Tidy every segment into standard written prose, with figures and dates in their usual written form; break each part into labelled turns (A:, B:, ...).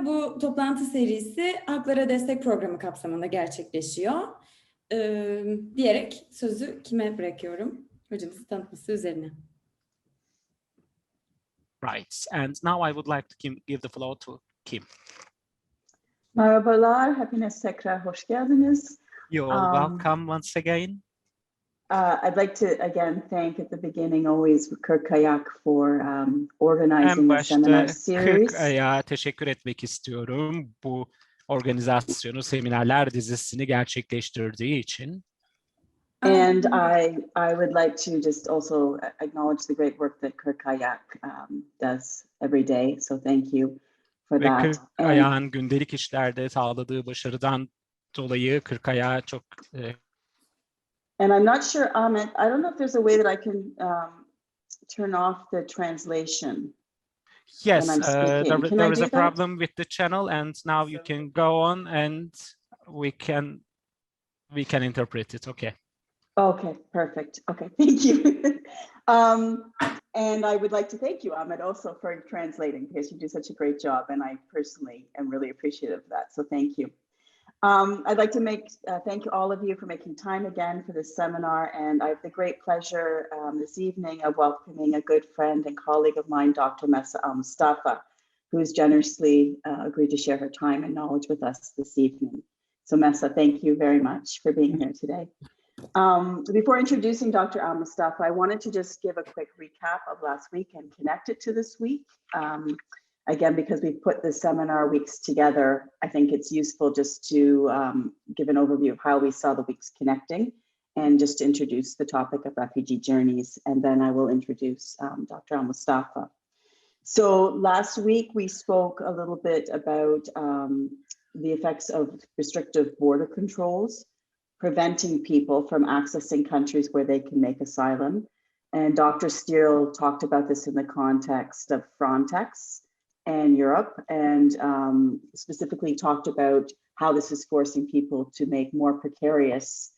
A: bu toplantı serisi Haklara Destek programı kapsamında gerçekleşiyor. Diyerek sözü kime bırakıyorum? Hocamızı tanıtması üzerine.
B: Right, and now I would like to give the floor to Kim.
C: Merhabalar, hepiniz tekrar hoş geldiniz.
B: You're welcome once again.
C: I'd like to again thank at the beginning always Kırkayak for organizing the seminar series.
B: Kırkayak'a teşekkür etmek istiyorum bu organizasyonu, seminerler dizisini gerçekleştirdiği için.
C: And I would like to just also acknowledge the great work that Kırkayak does every day. So thank you for that.
B: Ve Kırkayak'ın gündelik işlerde sağladığı başarıdan dolayı Kırkayak'a çok
C: And I'm not sure, Ahmet, I don't know if there's a way that I can turn off the translation.
B: Yes,
C: when I'm speaking.
B: there is a problem with the channel, and now you can go on, and we can interpret it. Okay.
C: Okay, perfect. Okay, thank you. And I would like to thank you, Ahmet, also for translating, because you do such a great job, and I personally am really appreciative of that. So thank you. I'd like to thank all of you for making time again for this seminar, and I have the great pleasure this evening of welcoming a good friend and colleague of mine, Dr. Maissaa Almustafa, who has generously agreed to share her time and knowledge with us this evening. So Maissaa, thank you very much for being here today. Before introducing Dr. Almustafa, I wanted to just give a quick recap of last week and connect it to this week. Again, because we've put the seminar weeks together, I think it's useful just to give an overview of how we saw the weeks connecting and just to introduce the topic of refugee journeys. And then I will introduce Dr. Almustafa. So last week we spoke a little bit about the effects of restrictive border controls, preventing people from accessing countries where they can make asylum. And Dr. Steele talked about this in the context of Frontex and Europe, and specifically talked about how this is forcing people to make more precarious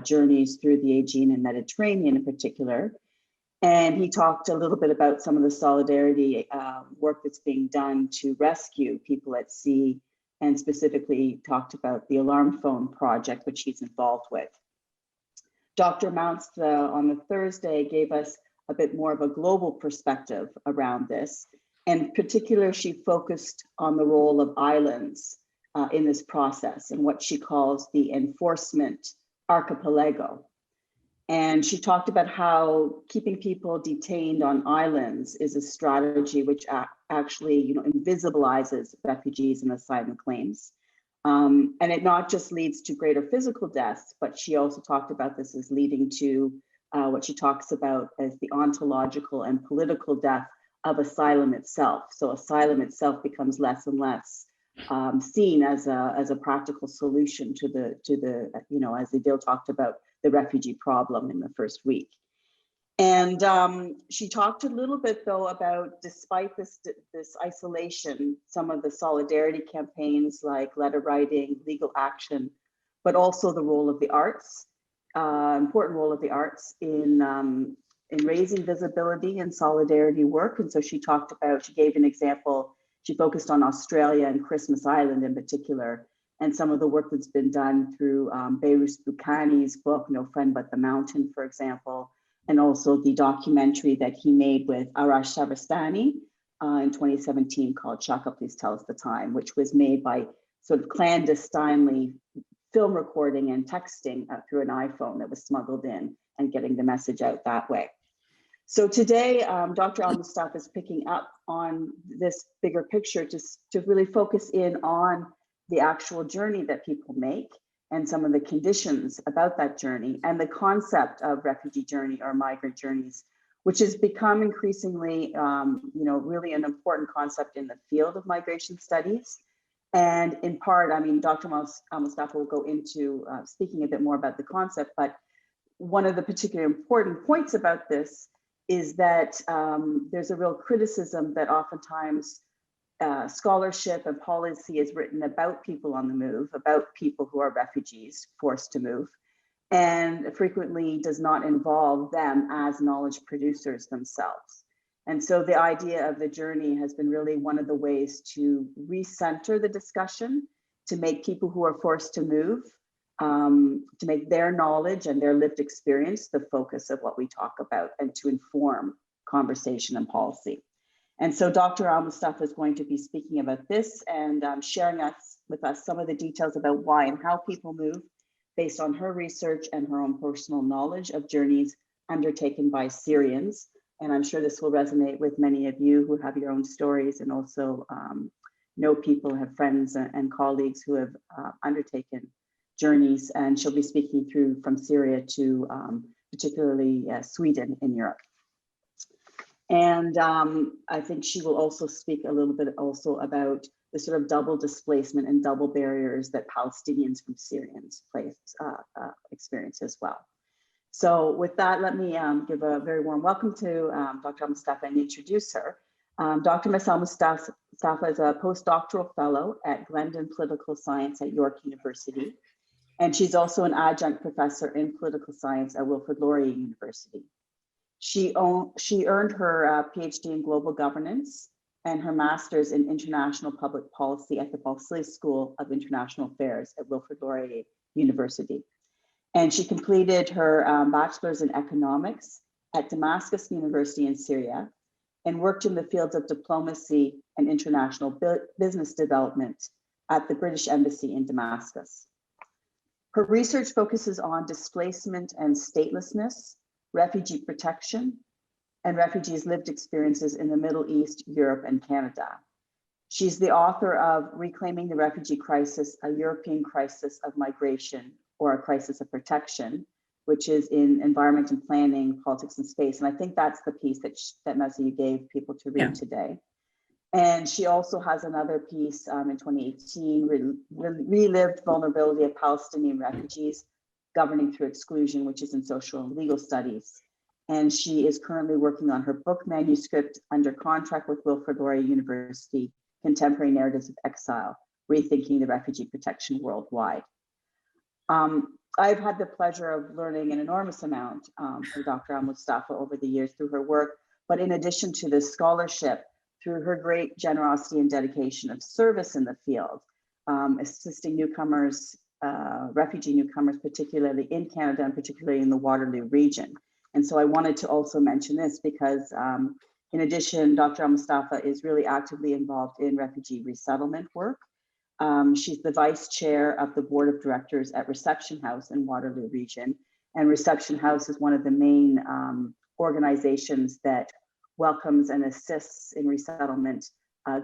C: journeys through the Aegean and Mediterranean in particular. And he talked a little bit about some of the solidarity work that's being done to rescue people at sea, and specifically talked about the alarm phone project, which he's involved with. Dr. Mounts on the Thursday gave us a bit more of a global perspective around this. In particular, she focused on the role of islands in this process and what she calls the enforcement archipelago. And she talked about how keeping people detained on islands is a strategy which actually, invisibilizes refugees and asylum claims. And it not just leads to greater physical deaths, but she also talked about this as leading to what she talks about as the ontological and political death of asylum itself. So asylum itself becomes less and less seen as a practical solution to the as Adil talked about the refugee problem in the first week. And she talked a little bit though about, despite this isolation, some of the solidarity campaigns like letter writing, legal action, but also the role of the arts, important role of the arts in raising visibility and solidarity work. And so she gave an example, she focused on Australia and Christmas Island in particular, and some of the work that's been done through Behrus Bukhani's book, No Friend But the Mountain, for example, and also the documentary that he made with Arash Savarstani in 2017 called Shaka, Please Tell Us the Time, which was made by sort of clandestinely film recording and texting through an iPhone that was smuggled in and getting the message out that way. So today, Dr. Almustafa is picking up on this bigger picture to really focus in on the actual journey that people make and some of the conditions about that journey and the concept of refugee journey or migrant journeys, which has become increasingly, really an important concept in the field of migration studies. And in part, Dr. Almustafa will go into speaking a bit more about the concept, but one of the particularly important points about this is that there's a real criticism that oftentimes scholarship and policy is written about people on the move, about people who are refugees forced to move, and frequently does not involve them as knowledge producers themselves. And so the idea of the journey has been really one of the ways to recenter the discussion, to make people who are forced to move, to make their knowledge and their lived experience the focus of what we talk about, and to inform conversation and policy. And so Dr. Almustafa is going to be speaking about this and sharing with us some of the details about why and how people move based on her research and her own personal knowledge of journeys undertaken by Syrians. And I'm sure this will resonate with many of you who have your own stories and also know people, have friends and colleagues who have undertaken journeys. And she'll be speaking through from Syria to particularly Sweden in Europe. And I think she will also speak a little bit also about the sort of double displacement and double barriers that Palestinians from Syrians experience as well. So with that, let me give a very warm welcome to Dr. Almustafa and introduce her. Dr. Maissaa Almustafa is a postdoctoral fellow at Glendon Political Science at York University. And she's also an adjunct professor in political science at Wilfrid Laurier University. She earned her PhD in global governance and her master's in international public policy at the Balsillie School of International Affairs at Wilfrid Laurier University. And she completed her bachelor's in economics at Damascus University in Syria and worked in the fields of diplomacy and international business development at the British Embassy in Damascus. Her research focuses on displacement and statelessness, refugee protection, and refugees' lived experiences in the Middle East, Europe, and Canada. She's the author of Reclaiming the Refugee Crisis, a European Crisis of Migration or a Crisis of Protection, which is in Environment and Planning, Politics and Space. And I think that's the piece that Maissaa, you gave people to read today. And she also has another piece in 2018, Relived Vulnerability of Palestinian Refugees, Governing Through Exclusion, which is in Social and Legal Studies. And she is currently working on her book manuscript under contract with Wilfrid Laurier University, Contemporary Narratives of Exile, Rethinking the Refugee Protection Worldwide. I've had the pleasure of learning an enormous amount from Dr. Almustafa over the years through her work, but in addition to this scholarship, through her great generosity and dedication of service in the field, assisting newcomers, refugee newcomers, particularly in Canada and particularly in the Waterloo region. And so I wanted to also mention this because in addition, Dr. Almustafa is really actively involved in refugee resettlement work. She's the vice chair of the board of directors at Reception House in Waterloo region. And Reception House is one of the main organizations that welcomes and assists in resettlement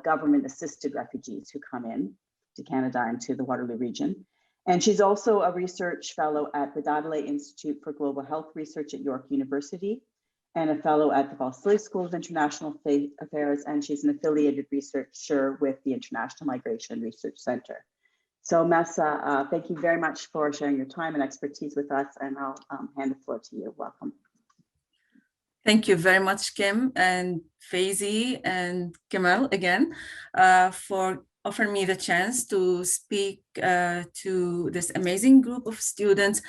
C: government-assisted refugees who come in to Canada and to the Waterloo region. And she's also a research fellow at the Dadele Institute for Global Health Research at York University and a fellow at the Balsillie School of International Affairs, and she's an affiliated researcher with the International Migration Research Center. So Maissaa, thank you very much for sharing your time and expertise with us, and I'll hand the floor to you. Welcome.
D: Thank you very much, Kim and Faizi and Kemal again for offering me the chance to speak to this amazing group of students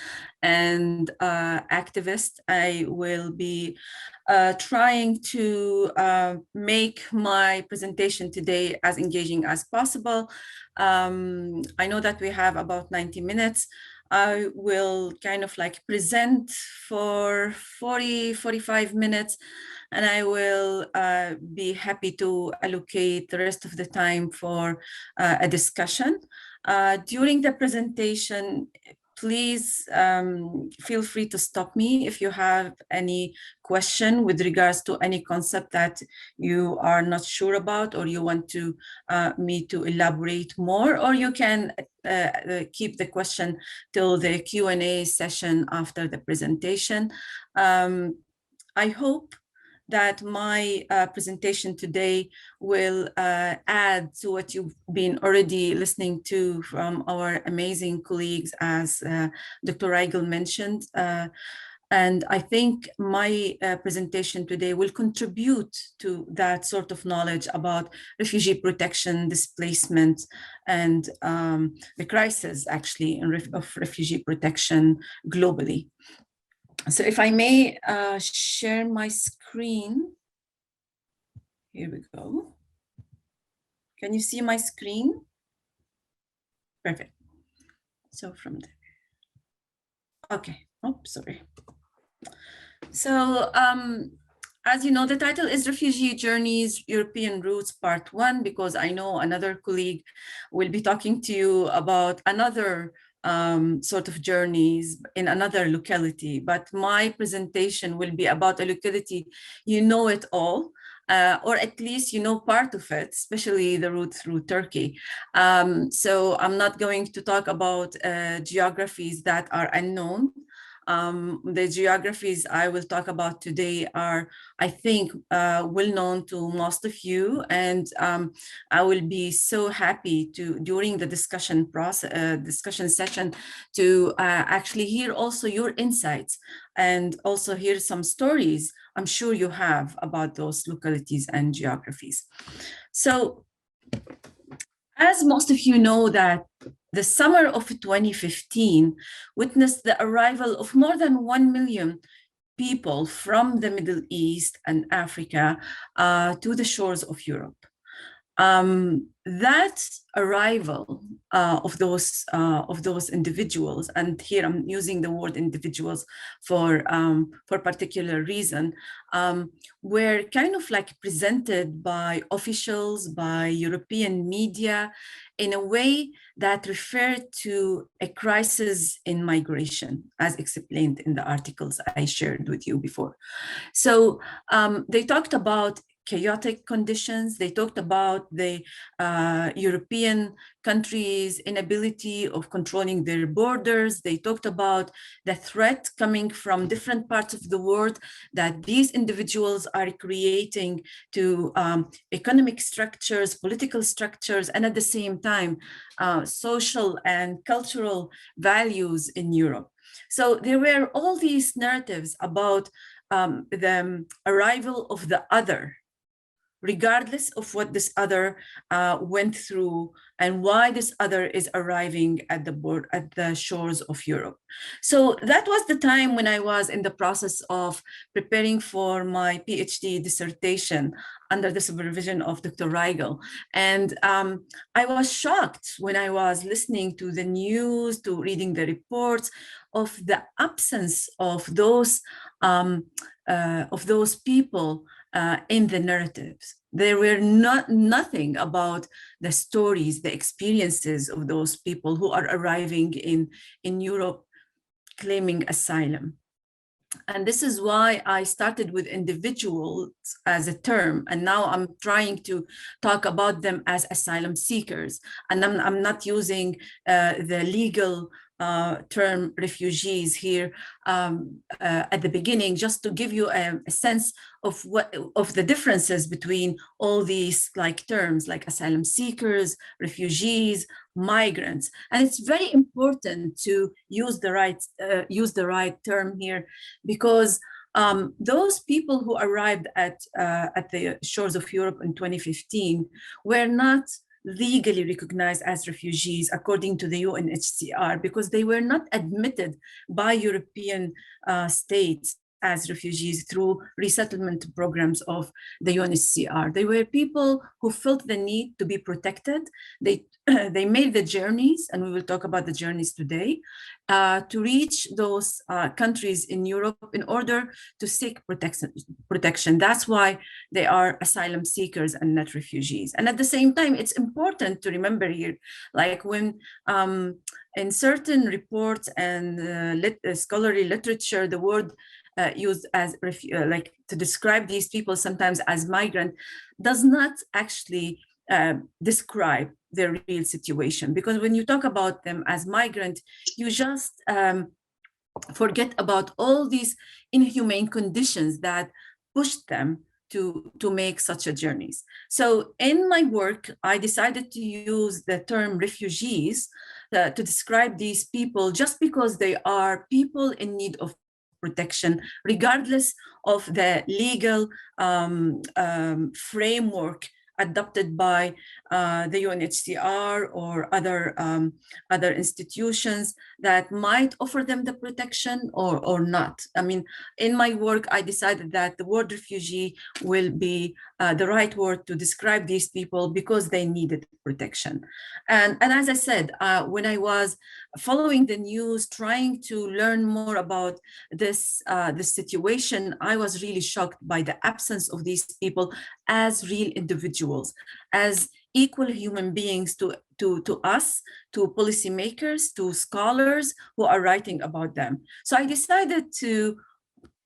D: and activists. I will be trying to make my presentation today as engaging as possible. I know that we have about 90 minutes. I will kind of like present for 45 minutes, and I will be happy to allocate the rest of the time for a discussion. During the presentation, please feel free to stop me if you have any question with regards to any concept that you are not sure about or you want to me to elaborate more, or you can keep the question till the Q&A session after the presentation. I hope that my presentation today will add to what you've been already listening to from our amazing colleagues, as Dr. Rigel mentioned. And I think my presentation today will contribute to that sort of knowledge about refugee protection, displacement, and the crisis actually of refugee protection globally. So if I may share my screen. Here we go. Can you see my screen? Perfect. So from there. Okay. Oh, sorry. So as you know, the title is Refugee Journeys, European Roots Part 1, because I know another colleague will be talking to you about another sort of journeys in another locality. But my presentation will be about a locality, you know it all, or at least you know part of it, especially the route through Turkey. So I'm not going to talk about geographies that are unknown. The geographies I will talk about today are, I think, well known to most of you, and I will be so happy to, during the discussion process, discussion session, to actually hear also your insights and also hear some stories I'm sure you have about those localities and geographies. So, as most of you know, that the summer of 2015 witnessed the arrival of more than 1 million people from the Middle East and Africa to the shores of Europe. That arrival of those individuals, and here I'm using the word individuals for particular reason, were kind of like presented by officials, by European media, in a way that referred to a crisis in migration, as explained in the articles I shared with you before. So they talked about chaotic conditions. They talked about the European countries' inability of controlling their borders. They talked about the threat coming from different parts of the world that these individuals are creating to economic structures, political structures, and at the same time, social and cultural values in Europe. So there were all these narratives about the arrival of the other, regardless of what this other went through and why this other is arriving at the shores of Europe. So that was the time when I was in the process of preparing for my PhD dissertation under the supervision of Dr. Reigel. And I was shocked when I was listening to the news, to reading the reports, of the absence of those people in the narratives. There were nothing about the stories, the experiences of those people who are arriving in Europe claiming asylum. And this is why I started with individuals as a term, and now I'm trying to talk about them as asylum seekers. And I'm not using the legal term refugees here at the beginning, just to give you a sense of the differences between all these like terms like asylum seekers, refugees, migrants. And it's very important to use the right term here, because those people who arrived at the shores of Europe in 2015 were not legally recognized as refugees according to the UNHCR, because they were not admitted by European states as refugees through resettlement programs of the UNHCR. They were people who felt the need to be protected. They made the journeys, and we will talk about the journeys today, to reach those countries in Europe in order to seek protection. That's why they are asylum seekers and not refugees. And at the same time, it's important to remember here, like when in certain reports and scholarly literature, the word used as like to describe these people sometimes as migrant does not actually describe their real situation, because when you talk about them as migrant, you just forget about all these inhumane conditions that pushed them to make such a journeys. So in my work, I decided to use the term refugees to describe these people, just because they are people in need of protection, regardless of the legal framework adopted by the UNHCR or other institutions that might offer them the protection or not. I mean, in my work, I decided that the word refugee will be the right word to describe these people because they needed protection. And as I said, when I was following the news, trying to learn more about this situation, I was really shocked by the absence of these people as real individuals, as equal human beings to us, to policymakers, to scholars who are writing about them. So I decided to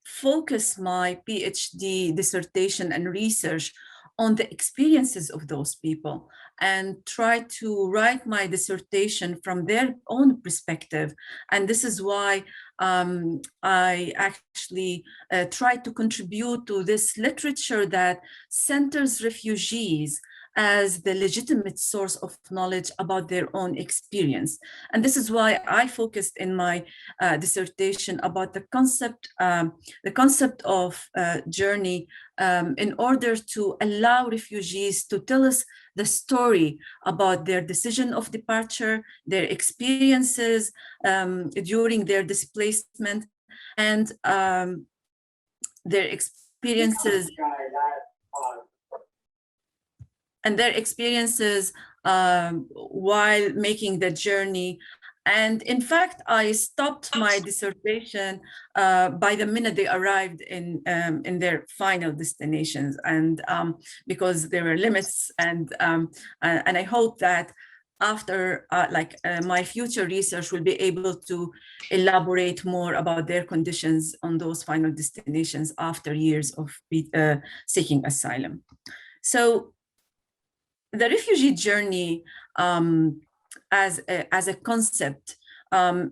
D: focus my PhD dissertation and research on the experiences of those people and try to write my dissertation from their own perspective. And this is why I actually try to contribute to this literature that centers refugees as the legitimate source of knowledge about their own experience. And this is why I focused in my dissertation about the concept of journey in order to allow refugees to tell us the story about their decision of departure, their experiences during their displacement, and their experiences while making the journey. And in fact, I stopped my dissertation by the minute they arrived in their final destinations, and because there were limits, and I hope that after my future research will be able to elaborate more about their conditions on those final destinations after years of seeking asylum. So the refugee journey as a concept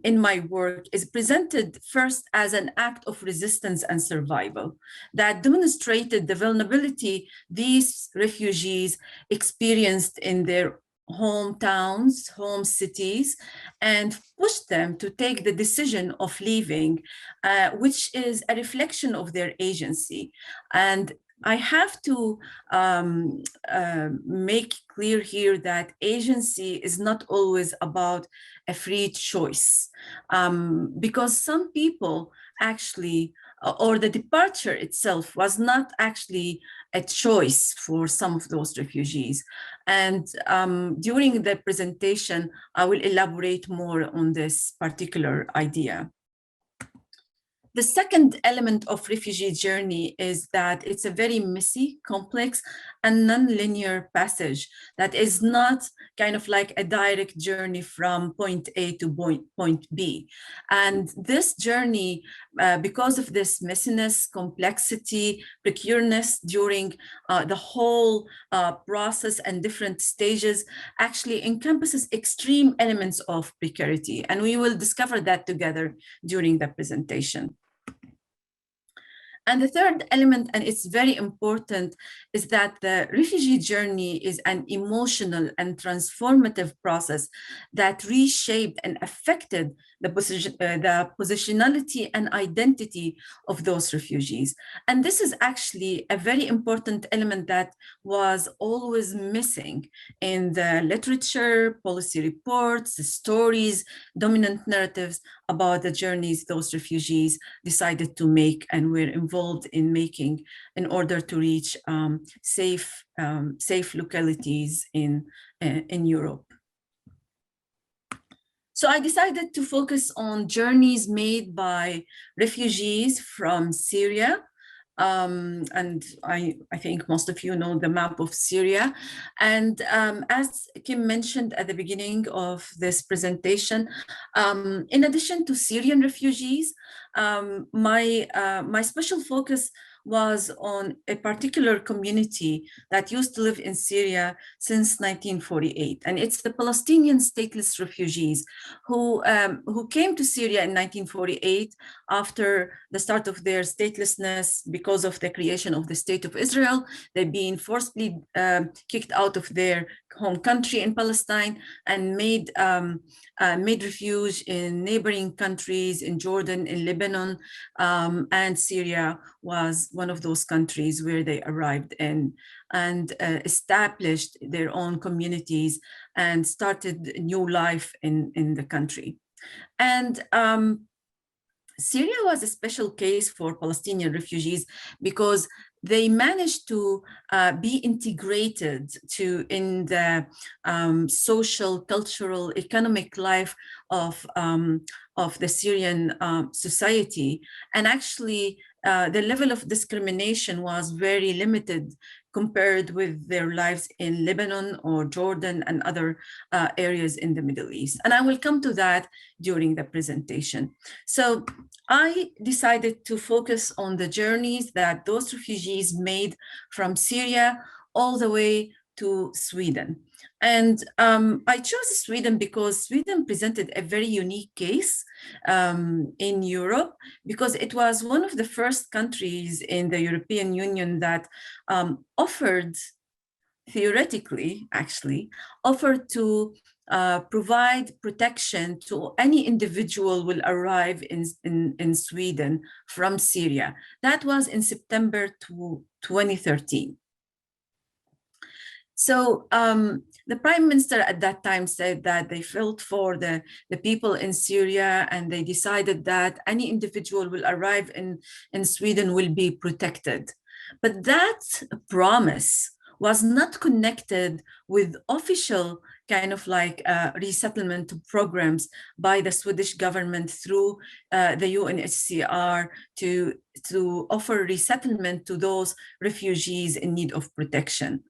D: in my work is presented first as an act of resistance and survival that demonstrated the vulnerability these refugees experienced in their hometowns, home cities, and pushed them to take the decision of leaving, which is a reflection of their agency. And I have to make clear here that agency is not always about a free choice, because some people actually, or the departure itself was not actually a choice for some of those refugees. And during the presentation, I will elaborate more on this particular idea. The second element of refugee journey is that it's a very messy, complex, and non-linear passage that is not kind of like a direct journey from point A to point B. And this journey, because of this messiness, complexity, precariousness during the whole process and different stages, actually encompasses extreme elements of precarity. And we will discover that together during the presentation. And the third element, and it's very important, is that the refugee journey is an emotional and transformative process that reshaped and affected the positionality and identity of those refugees. And this is actually a very important element that was always missing in the literature, policy reports, the stories, dominant narratives about the journeys those refugees decided to make and were involved in making in order to reach safe localities in Europe. So I decided to focus on journeys made by refugees from Syria. And I think most of you know the map of Syria. And as Kim mentioned at the beginning of this presentation, in addition to Syrian refugees, my special focus was on a particular community that used to live in Syria since 1948. And it's the Palestinian stateless refugees who came to Syria in 1948 after the start of their statelessness because of the creation of the State of Israel. They've been forcibly kicked out of their home country in Palestine and made refuge in neighboring countries, in Jordan, in Lebanon, and Syria was one of those countries where they arrived in and established their own communities and started a new life in the country. And Syria was a special case for Palestinian refugees because they managed to be integrated in the social, cultural, economic life of the Syrian society. And actually, the level of discrimination was very limited compared with their lives in Lebanon or Jordan and other areas in the Middle East. And I will come to that during the presentation. So I decided to focus on the journeys that those refugees made from Syria all the way to Sweden. And I chose Sweden because Sweden presented a very unique case in Europe, because it was one of the first countries in the European Union that offered, theoretically, actually, offered to provide protection to any individual will arrive in Sweden from Syria. That was in September 2013. So the prime minister at that time said that they felt for the people in Syria, and they decided that any individual will arrive in Sweden will be protected. But that promise was not connected with official kind of like resettlement programs by the Swedish government through the UNHCR to offer resettlement to those refugees in need of protection.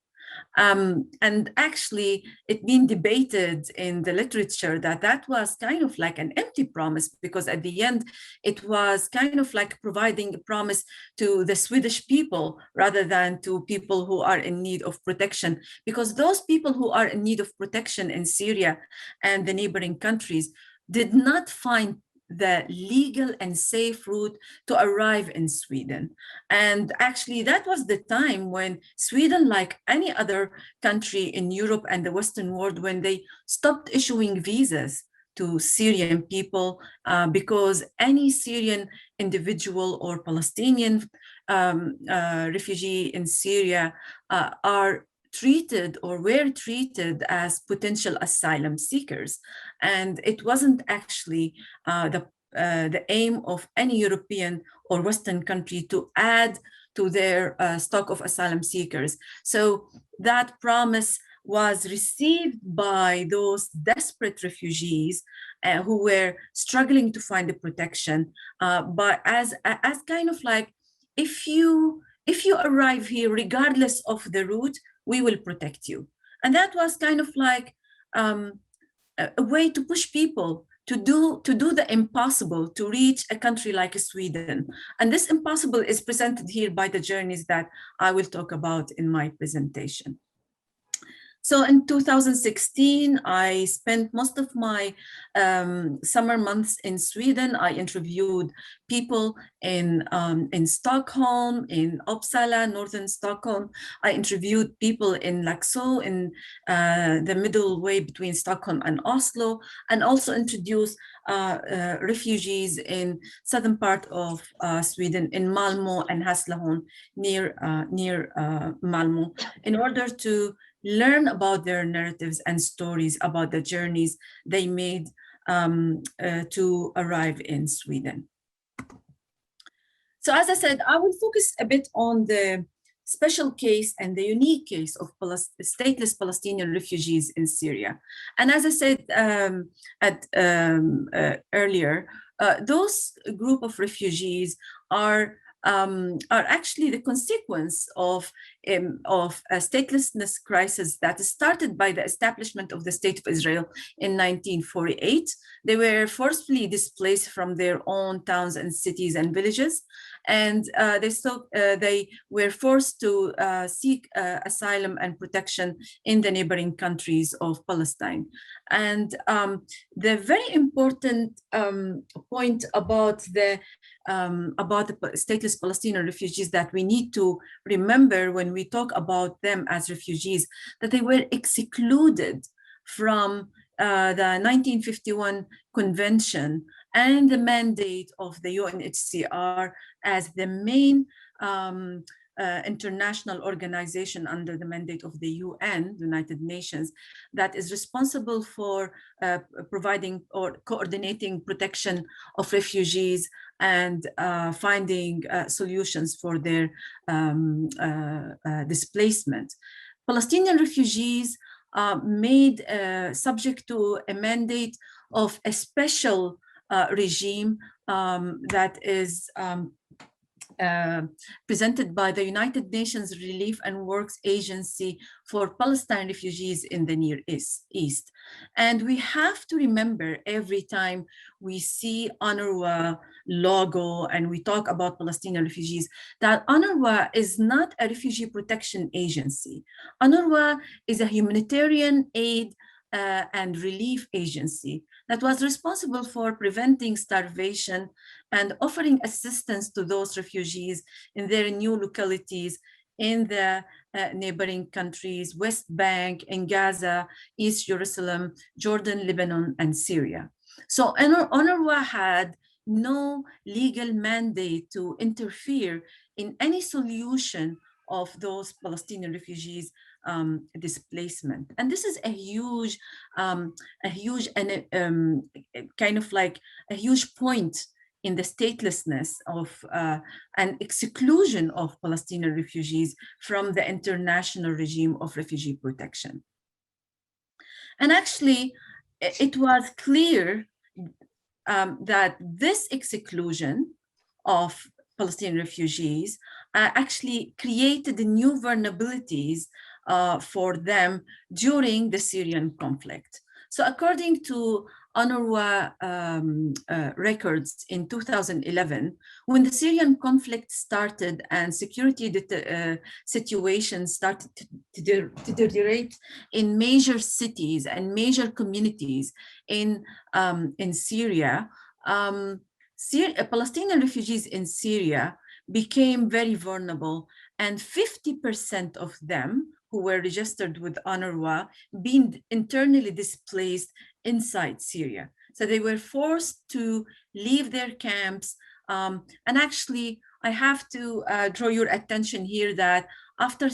D: And actually, it's been debated in the literature that was kind of like an empty promise, because at the end, it was kind of like providing a promise to the Swedish people rather than to people who are in need of protection, because those people who are in need of protection in Syria and the neighboring countries did not find the legal and safe route to arrive in Sweden. And actually, that was the time when Sweden, like any other country in Europe and the Western world, when they stopped issuing visas to Syrian people, because any Syrian individual or Palestinian refugee in Syria are treated or were treated as potential asylum seekers. And it wasn't actually the aim of any European or Western country to add to their stock of asylum seekers. So that promise was received by those desperate refugees who were struggling to find the protection, but as kind of like, if you arrive here, regardless of the route, we will protect you. And that was kind of like a way to push people to do the impossible, to reach a country like Sweden. And this impossible is presented here by the journeys that I will talk about in my presentation. So in 2016, I spent most of my summer months in Sweden. I interviewed people in Stockholm, in Uppsala, northern Stockholm. I interviewed people in Laxå, in the middle way between Stockholm and Oslo, and also introduced refugees in southern part of Sweden, in Malmö and Hässleholm, near Malmö, in order to learn about their narratives and stories about the journeys they made to arrive in Sweden. So as I said, I will focus a bit on the special case and the unique case of stateless Palestinian refugees in Syria. And as I said earlier, those group of refugees are actually the consequence of a statelessness crisis that started by the establishment of the State of Israel in 1948. They were forcibly displaced from their own towns and cities and villages, and they were forced to seek asylum and protection in the neighboring countries of Palestine. And the very important point about the stateless Palestinian refugees that we need to remember when we talk about them as refugees, that they were excluded from the 1951 convention and the mandate of the UNHCR as the main international organization under the mandate of the UN, the United Nations, that is responsible for providing or coordinating protection of refugees and finding solutions for their displacement. Palestinian refugees made subject to a mandate of a special regime that is presented by the United Nations Relief and Works Agency for Palestine refugees in the Near East. And we have to remember every time we see UNRWA logo and we talk about Palestinian refugees, that UNRWA is not a refugee protection agency. UNRWA is a humanitarian aid and relief agency that was responsible for preventing starvation and offering assistance to those refugees in their new localities in the neighboring countries, West Bank, in Gaza, East Jerusalem, Jordan, Lebanon, and Syria. So UNRWA had no legal mandate to interfere in any solution of those Palestinian refugees displacement. And this is a huge kind of like a huge point in the statelessness of and exclusion of Palestinian refugees from the international regime of refugee protection. And actually, it was clear that this exclusion of Palestinian refugees actually created new vulnerabilities for them during the Syrian conflict. So according to UNRWA records in 2011, when the Syrian conflict started and security situations started to deteriorate in major cities and major communities in Syria, Palestinian refugees in Syria became very vulnerable, and 50% of them who were registered with UNRWA being internally displaced inside Syria. So they were forced to leave their camps. And actually, I have to draw your attention here that after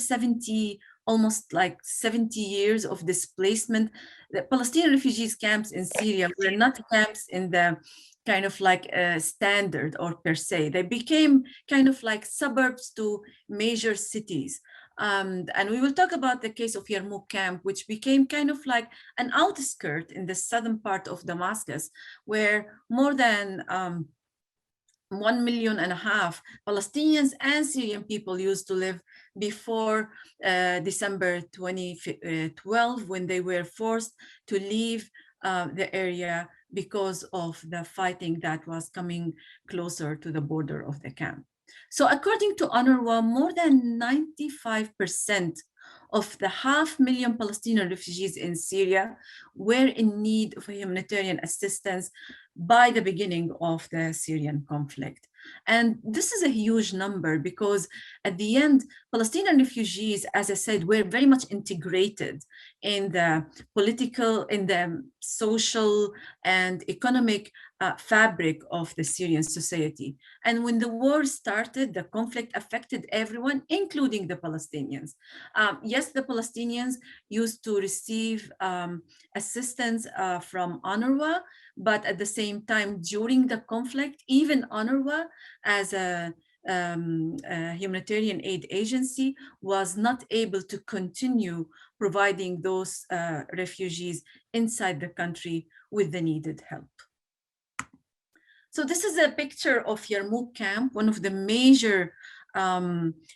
D: almost like 70 years of displacement, the Palestinian refugees camps in Syria were not camps in the kind of like standard or per se. They became kind of like suburbs to major cities. And we will talk about the case of Yarmouk camp, which became kind of like an outskirt in the southern part of Damascus, where more than 1.5 million Palestinians and Syrian people used to live before December 2012, when they were forced to leave the area because of the fighting that was coming closer to the border of the camp. So according to UNRWA, more than 95% of the 500,000 Palestinian refugees in Syria were in need of humanitarian assistance by the beginning of the Syrian conflict. And this is a huge number because at the end, Palestinian refugees, as I said, were very much integrated in the political, in the social and economic fabric of the Syrian society. And when the war started, the conflict affected everyone, including the Palestinians. Yes, the Palestinians used to receive assistance from UNRWA, but at the same time, during the conflict, even UNRWA as a humanitarian aid agency was not able to continue providing those refugees inside the country with the needed help. So this is a picture of Yarmouk camp, one of the major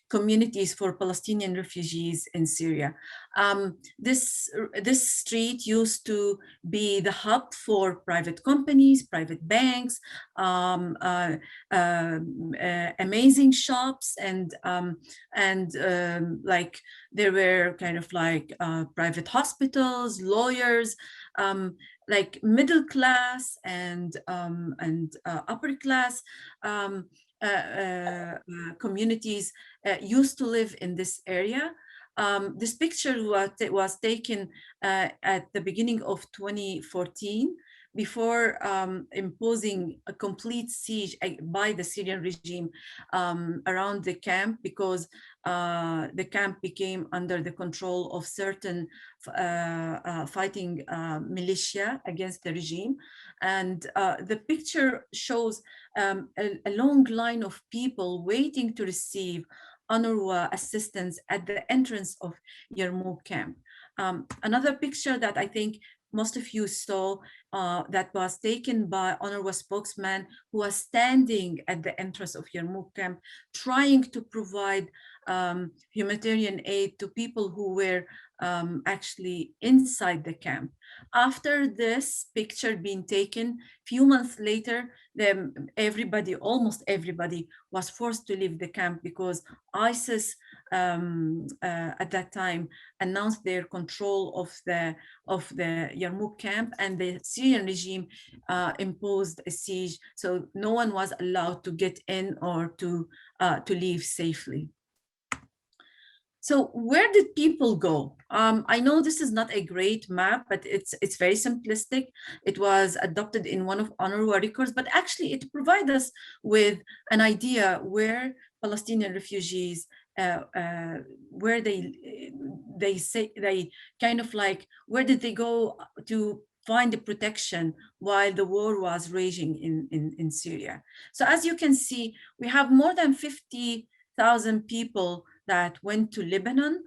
D: communities for Palestinian refugees in Syria. This street used to be the hub for private companies, private banks, amazing shops, and like there were kind of like private hospitals, lawyers, like middle class and upper class communities used to live in this area. This picture was taken at the beginning of 2014 before imposing a complete siege by the Syrian regime around the camp, because the camp became under the control of certain fighting militia against the regime. And the picture shows a long line of people waiting to receive UNRWA assistance at the entrance of Yarmouk camp. Another picture that I think most of you saw that was taken by UNRWA spokesman, who was standing at the entrance of Yarmouk camp, trying to provide humanitarian aid to people who were actually inside the camp. After this picture being taken, few months later, everybody, almost everybody, was forced to leave the camp because ISIS at that time announced their control of the Yarmouk camp, and the Syrian regime imposed a siege, so no one was allowed to get in or to leave safely. So where did people go? I know this is not a great map, but it's very simplistic. It was adopted in one of UNRWA records, but actually it provides us with an idea where Palestinian refugees, where they say, they kind of like, where did they go to find the protection while the war was raging in Syria. So as you can see, we have more than 50,000 people that went to Lebanon.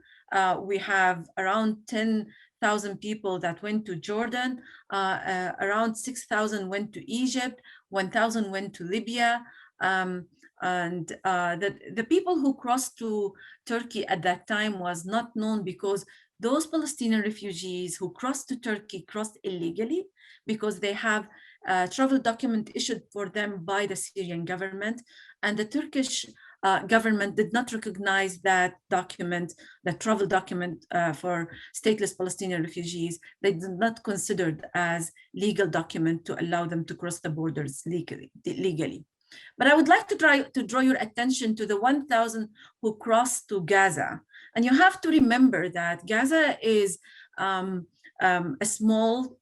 D: We have around 10,000 people that went to Jordan, around 6,000 went to Egypt, 1,000 went to Libya, and the people who crossed to Turkey at that time was not known, because those Palestinian refugees who crossed to Turkey crossed illegally, because they have a travel document issued for them by the Syrian government, and the Turkish government did not recognize that document, that travel document for stateless Palestinian refugees. They did not consider it as legal document to allow them to cross the borders legally. But I would like to try to draw your attention to the 1,000 who crossed to Gaza. And you have to remember that Gaza is a small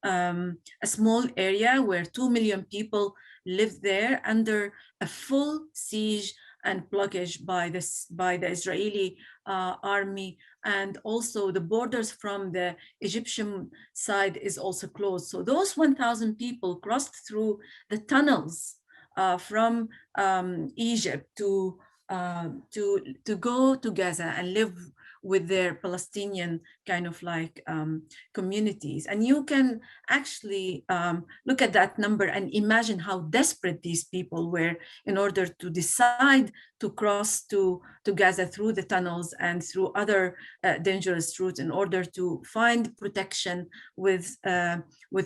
D: area where 2 million people live there under a full siege and blockage by the Israeli army, and also the borders from the Egyptian side is also closed. So those 1,000 people crossed through the tunnels from Egypt to go to Gaza and live with their Palestinian kind of like communities. And you can actually look at that number and imagine how desperate these people were in order to decide to cross to Gaza through the tunnels and through other dangerous routes in order to find protection with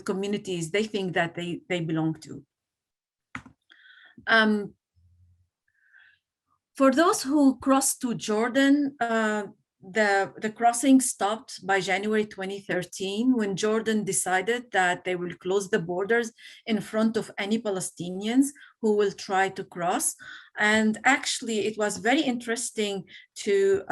D: communities they think that they belong to. For those who crossed to Jordan, the crossing stopped by January 2013, when Jordan decided that they will close the borders in front of any Palestinians who will try to cross. And actually, it was very interesting to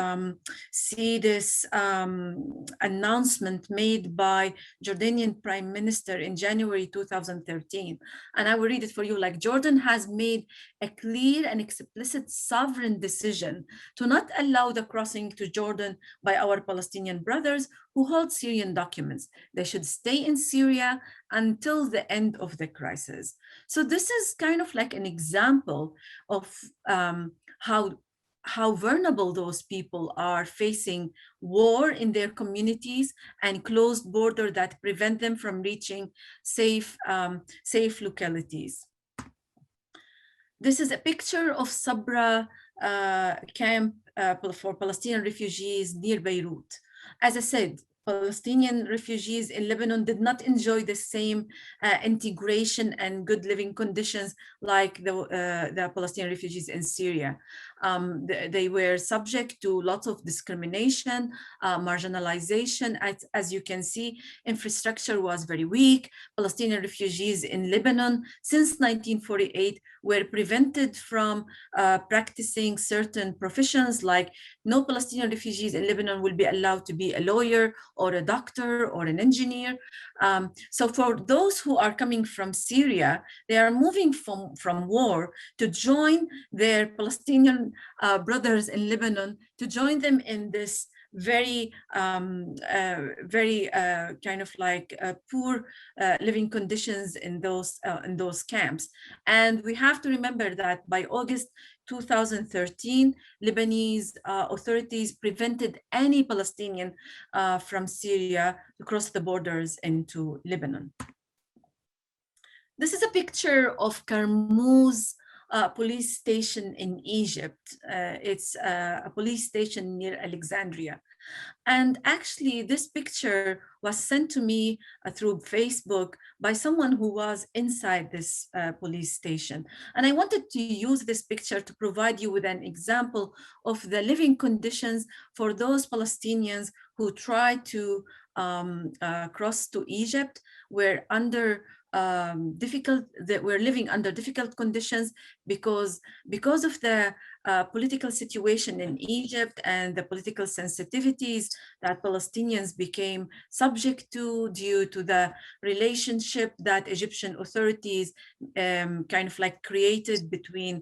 D: see this announcement made by Jordanian Prime Minister in January 2013. And I will read it for you. Like, Jordan has made a clear and explicit sovereign decision to not allow the crossing to Jordan by our Palestinian brothers who hold Syrian documents. They should stay in Syria until the end of the crisis. So this is kind of like an example of how vulnerable those people are facing war in their communities and closed border that prevent them from reaching safe localities. This is a picture of Sabra camp for Palestinian refugees near Beirut. As I said, Palestinian refugees in Lebanon did not enjoy the same integration and good living conditions like the Palestinian refugees in Syria. They were subject to lots of discrimination, marginalization. As you can see, infrastructure was very weak. Palestinian refugees in Lebanon since 1948 were prevented from practicing certain professions, like no Palestinian refugees in Lebanon will be allowed to be a lawyer or a doctor or an engineer. So for those who are coming from Syria, they are moving from war to join their Palestinian brothers in Lebanon, to join them in this very kind of like poor living conditions in those camps. And we have to remember that by August 2013, Lebanese authorities prevented any Palestinian from Syria to cross the borders into Lebanon. This is a picture of Karmouz police station in Egypt. It's a police station near Alexandria. And actually, this picture was sent to me through Facebook by someone who was inside this police station. And I wanted to use this picture to provide you with an example of the living conditions for those Palestinians who try to cross to Egypt, were under we're living under difficult conditions because of the political situation in Egypt and the political sensitivities that Palestinians became subject to due to the relationship that Egyptian authorities kind of like created between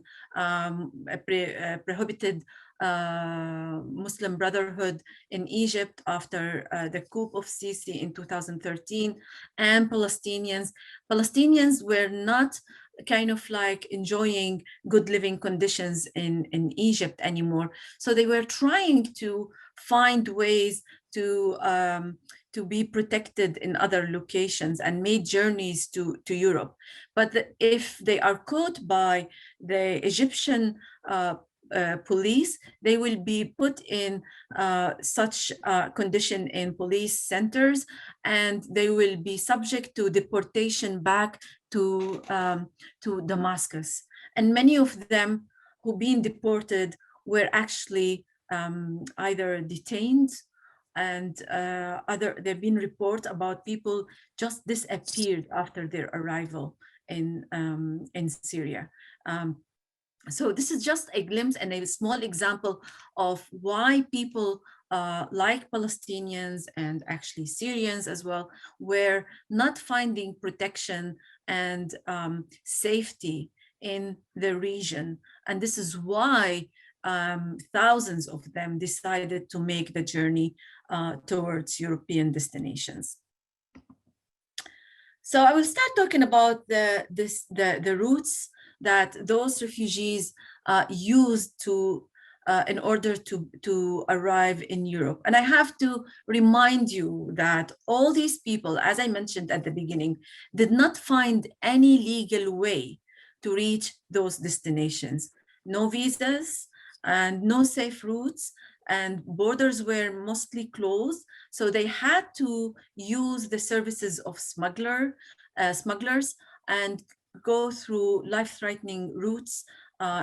D: prohibited Muslim Brotherhood in Egypt after the coup of Sisi in 2013, and Palestinians. Palestinians were not kind of like enjoying good living conditions in Egypt anymore. So they were trying to find ways to be protected in other locations and made journeys to Europe. But if they are caught by the Egyptian police, they will be put in such condition in police centers, and they will be subject to deportation back to Damascus. And many of them who been deported were actually either detained, and there've been reports about people just disappeared after their arrival in Syria. So this is just a glimpse and a small example of why people like Palestinians and actually Syrians as well were not finding protection and safety in the region. And this is why thousands of them decided to make the journey towards European destinations. So I will start talking about the routes that those refugees used to in order to arrive in Europe. And I have to remind you that all these people, as I mentioned at the beginning, did not find any legal way to reach those destinations. No visas and no safe routes, and borders were mostly closed. So they had to use the services of smugglers and go through life-threatening routes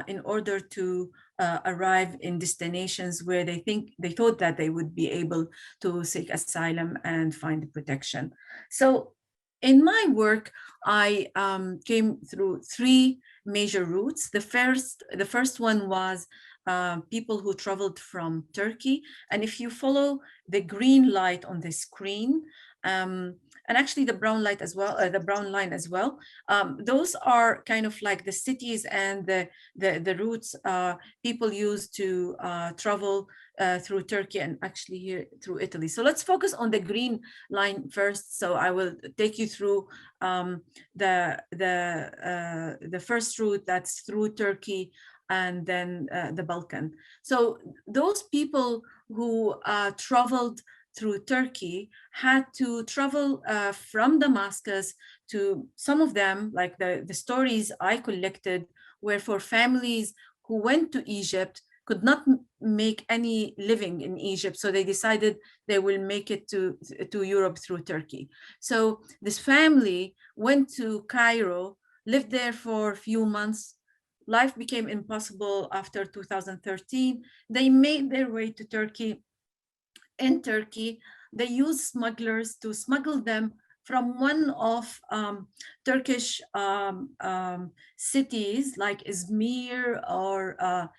D: in order to arrive in destinations where they thought that they would be able to seek asylum and find protection. So in my work, I came through three major routes. The first one was people who traveled from Turkey. And if you follow the green light on the screen, and actually the brown light as well, the brown line as well, those are kind of like the cities and the routes people use to travel through Turkey and actually here through Italy. So let's focus on the green line first. So I will take you through the first route that's through Turkey and then the Balkan. So those people who traveled through Turkey had to travel from Damascus to, some of them, like the stories I collected, were for families who went to Egypt, could not make any living in Egypt, so they decided they will make it to Europe through Turkey. So this family went to Cairo, lived there for a few months. Life became impossible after 2013. They made their way to Turkey. In Turkey, they used smugglers to smuggle them from one of Turkish cities like Izmir or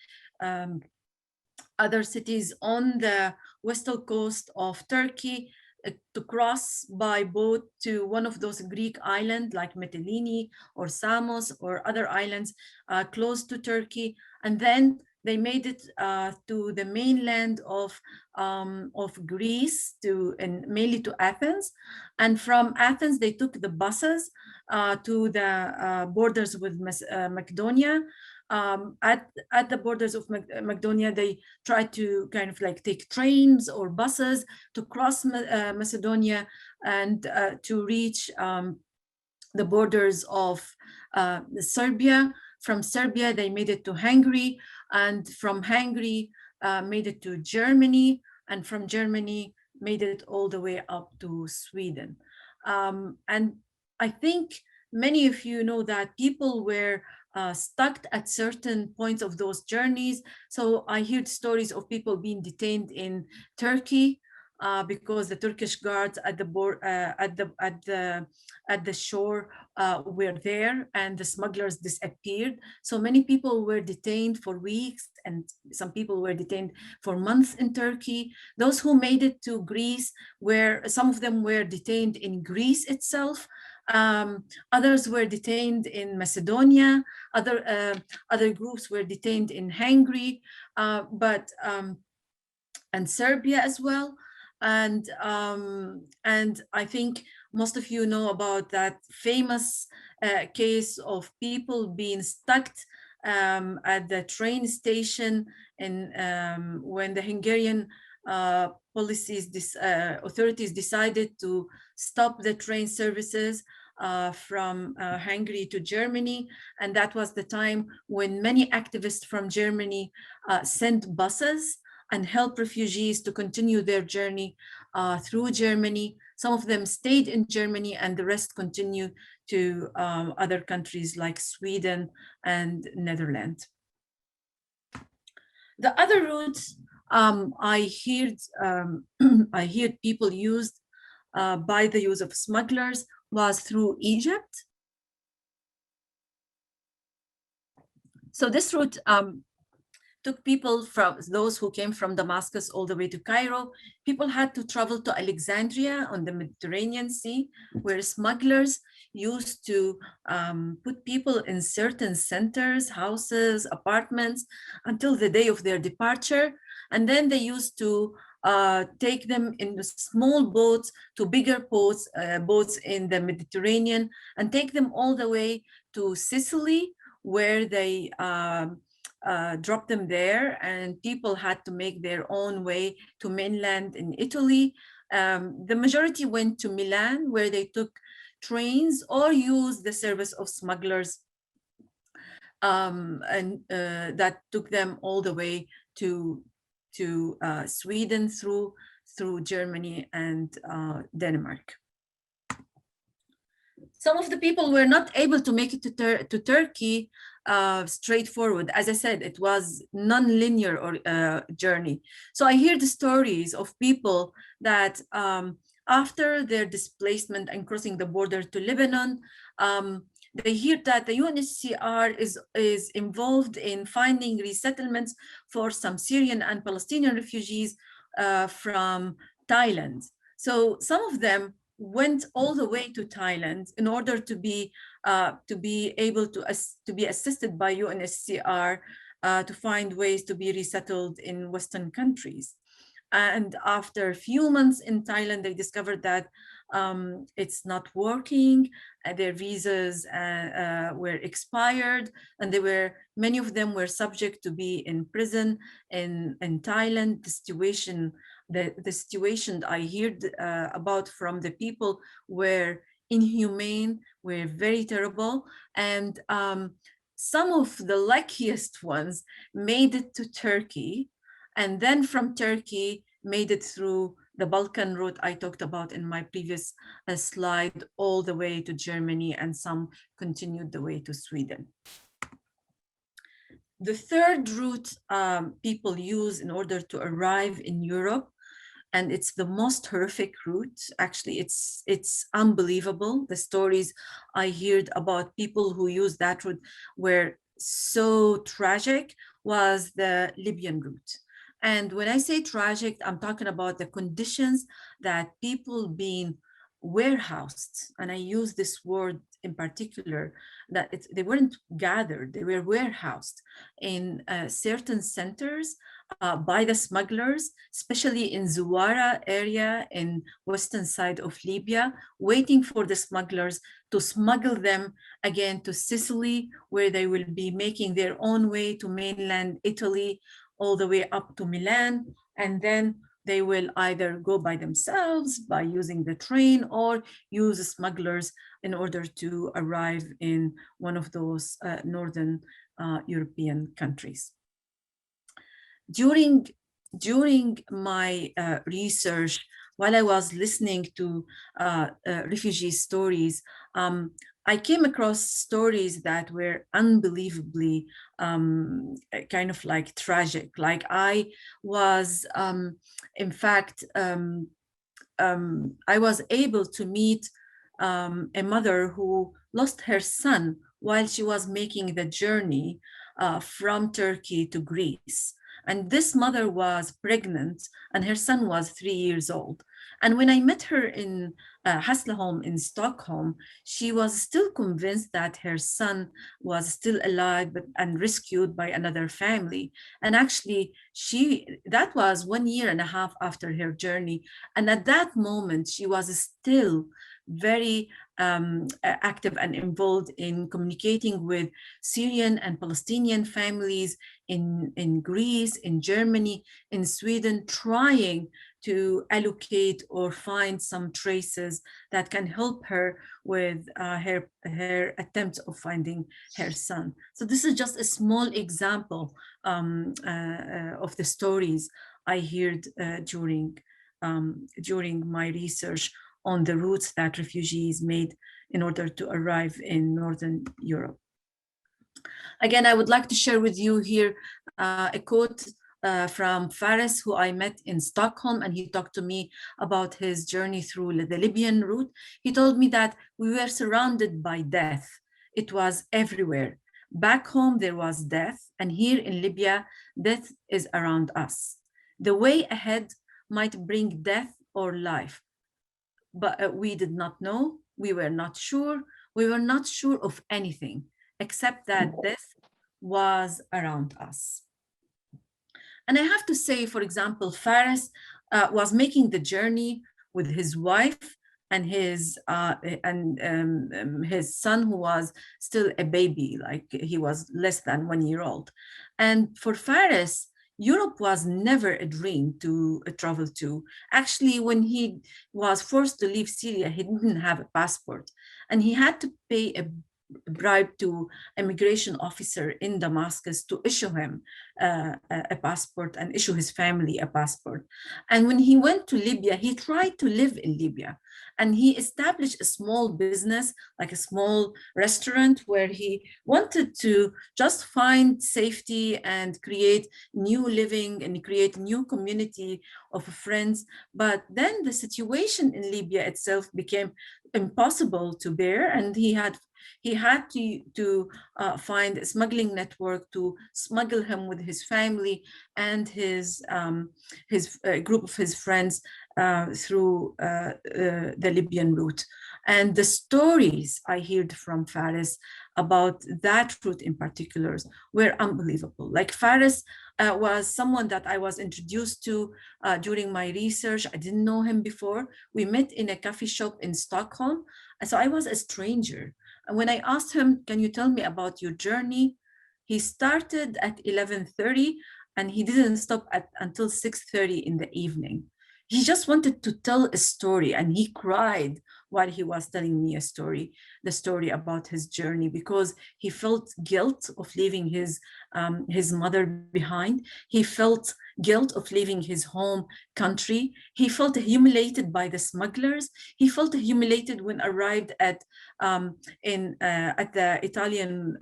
D: other cities on the western coast of Turkey to cross by boat to one of those Greek islands like Mytilene or Samos or other islands close to Turkey, and then they made it to the mainland of Greece, and mainly to Athens. And from Athens, they took the buses to the borders with Macedonia. At the borders of Macedonia, they tried to kind of like take trains or buses to cross Macedonia and to reach the borders of Serbia. From Serbia, they made it to Hungary, and from Hungary, made it to Germany, and from Germany, made it all the way up to Sweden. And I think many of you know that people were stuck at certain points of those journeys. So I heard stories of people being detained in Turkey because the Turkish guards at the shore were there, and the smugglers disappeared. So many people were detained for weeks, and some people were detained for months in Turkey. Those who made it to Greece, some of them were detained in Greece itself. Others were detained in Macedonia. Other groups were detained in Hungary, and Serbia as well. And I think most of you know about that famous case of people being stuck at the train station when the Hungarian authorities decided to stop the train services from Hungary to Germany. And that was the time when many activists from Germany sent buses and help refugees to continue their journey through Germany. Some of them stayed in Germany, and the rest continued to other countries like Sweden and Netherlands. The other routes I heard people used by the use of smugglers was through Egypt. So this route took people from those who came from Damascus all the way to Cairo. People had to travel to Alexandria on the Mediterranean Sea, where smugglers used to put people in certain centers, houses, apartments, until the day of their departure. And then they used to take them in small boats to bigger boats in the Mediterranean, and take them all the way to Sicily, where they dropped them there, and people had to make their own way to mainland in Italy. The majority went to Milan, where they took trains or used the service of smugglers, and that took them all the way to Sweden through Germany and Denmark. Some of the people were not able to make it to Turkey straightforward. As I said, it was non-linear journey. So I hear the stories of people that after their displacement and crossing the border to Lebanon, they hear that the UNHCR is involved in finding resettlements for some Syrian and Palestinian refugees from Thailand. So some of them went all the way to Thailand in order to be able to be assisted by UNHCR to find ways to be resettled in Western countries. And after a few months in Thailand, they discovered that it's not working. Their visas were expired, and many of them were subject to be in prison in Thailand. The situation I heard about from the people were inhumane, were very terrible, and some of the luckiest ones made it to Turkey, and then from Turkey made it through the Balkan route I talked about in my previous slide, all the way to Germany, and some continued the way to Sweden. The third route people use in order to arrive in Europe, and it's the most horrific route. Actually, it's unbelievable. The stories I heard about people who used that route were so tragic, was the Libyan route. And when I say tragic, I'm talking about the conditions that people being warehoused, and I use this word in particular, that they weren't gathered, they were warehoused in certain centers by the smugglers, especially in Zuwara area in western side of Libya, waiting for the smugglers to smuggle them again to Sicily, where they will be making their own way to mainland Italy, all the way up to Milan, and then they will either go by themselves by using the train or use smugglers in order to arrive in one of those northern European countries. During my research, while I was listening to refugee stories, I came across stories that were unbelievably kind of like tragic. Like I was, in fact, I was able to meet a mother who lost her son while she was making the journey from Turkey to Greece. And this mother was pregnant and her son was 3 years old. And when I met her in Hässleholm in Stockholm, she was still convinced that her son was still alive and rescued by another family. And actually, that was 1.5 years after her journey. And at that moment, she was still very active and involved in communicating with Syrian and Palestinian families in Greece, in Germany, in Sweden, trying to allocate or find some traces that can help her with her attempts of finding her son. So this is just a small example of the stories I heard during my research on the routes that refugees made in order to arrive in Northern Europe. Again, I would like to share with you here a quote from Faris, who I met in Stockholm, and he talked to me about his journey through the Libyan route. He told me that we were surrounded by death. It was everywhere. Back home, there was death, and here in Libya, death is around us. The way ahead might bring death or life, but we did not know, we were not sure of anything, except that death was around us. And I have to say, for example, Faris was making the journey with his wife and his son, who was still a baby, like he was less than 1 year old. And for Faris, Europe was never a dream to travel to. Actually, when he was forced to leave Syria, he didn't have a passport, and he had to pay a bribe to immigration officer in Damascus to issue him a passport and issue his family a passport. And when he went to Libya, he tried to live in Libya, and he established a small business, like a small restaurant, where he wanted to just find safety and create new living and create new community of friends. But then the situation in Libya itself became impossible to bear, and he had to find a smuggling network to smuggle him with his family and his group of his friends through the Libyan route. And the stories I heard from Faris about that route in particular were unbelievable. Like Faris was someone that I was introduced to during my research. I didn't know him before. We met in a coffee shop in Stockholm. So I was a stranger. And when I asked him, can you tell me about your journey? He started at 11:30 and he didn't stop until 6:30 in the evening. He just wanted to tell a story, and he cried while he was telling me the story about his journey, because he felt guilt of leaving his mother behind. He felt guilt of leaving his home country. He felt humiliated by the smugglers. He felt humiliated when arrived at the Italian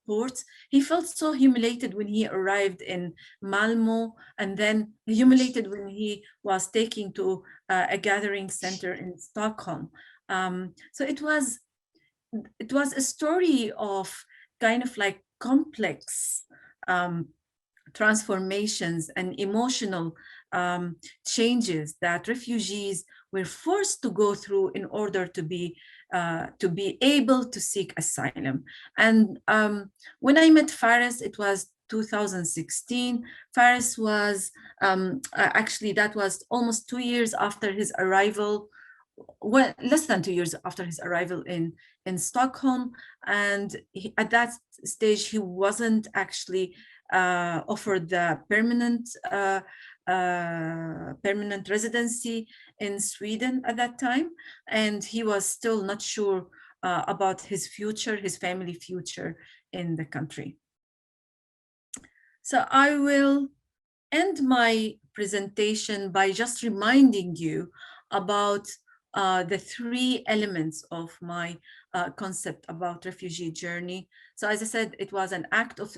D: ports. He felt so humiliated when he arrived in Malmo, and then humiliated when he was taken to a gathering center in Stockholm. So it was a story of kind of like complex transformations and emotional changes that refugees were forced to go through in order to be able to seek asylum. And when I met Faris, it was 2016. Faris was actually, that was almost 2 years after his arrival, well, less than 2 years after his arrival in Stockholm. And at that stage, he wasn't actually offered the permanent residency in Sweden at that time. And he was still not sure about his future, his family future in the country. So I will end my presentation by just reminding you about the 3 elements of my concept about refugee journey. So as I said, it was an act of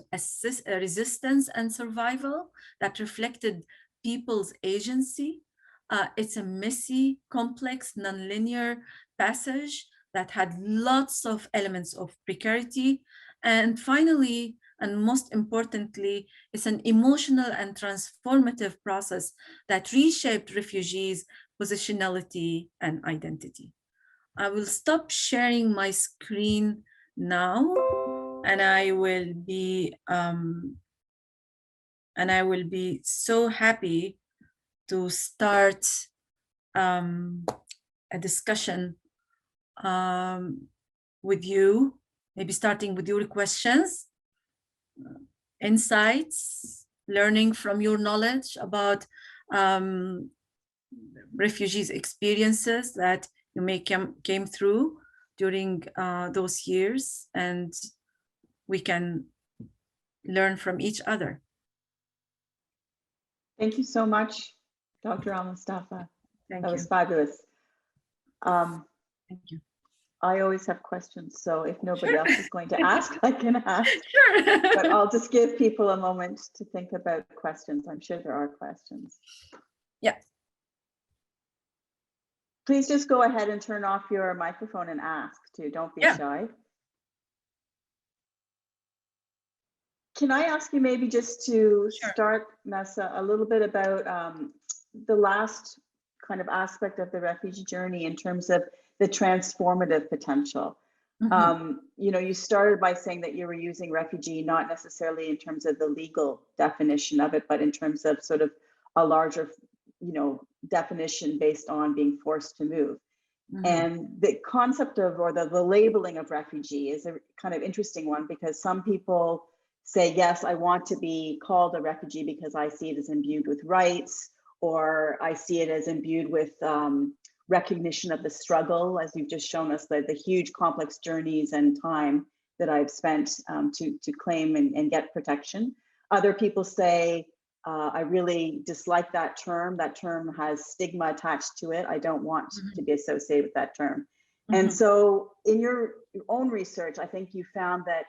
D: resistance and survival that reflected people's agency. It's a messy, complex, nonlinear passage that had lots of elements of precarity. And finally, and most importantly, it's an emotional and transformative process that reshaped refugees' positionality and identity. I will stop sharing my screen now, and I will be so happy to start a discussion with you, maybe starting with your questions, insights, learning from your knowledge about refugees' experiences that you may came through during those years, and we can learn from each other.
C: Thank you so much, Dr. Almustafa.
D: Thank
C: That
D: you.
C: was fabulous.
D: Thank you.
C: I always have questions, so if nobody else is going to ask, I can ask.
D: Sure.
C: But I'll just give people a moment to think about questions. I'm sure there are questions.
D: Yeah.
C: Please just go ahead and turn off your microphone and ask too. Don't be shy. Can I ask you maybe just to start, Maissaa, a little bit about the last kind of aspect of the refugee journey in terms of the transformative potential? You know, you started by saying that you were using refugee not necessarily in terms of the legal definition of it, but in terms of sort of a larger, you know, definition based on being forced to move. And the concept of, or the labeling of refugee is a kind of interesting one, because some people say, yes, I want to be called a refugee because I see it as imbued with rights, or I see it as imbued with recognition of the struggle, as you've just shown us, the huge complex journeys and time that I've spent to claim and get protection. Other people say, I really dislike that term. That term has stigma attached to it. I don't want to be associated with that term. And so in your own research, I think you found that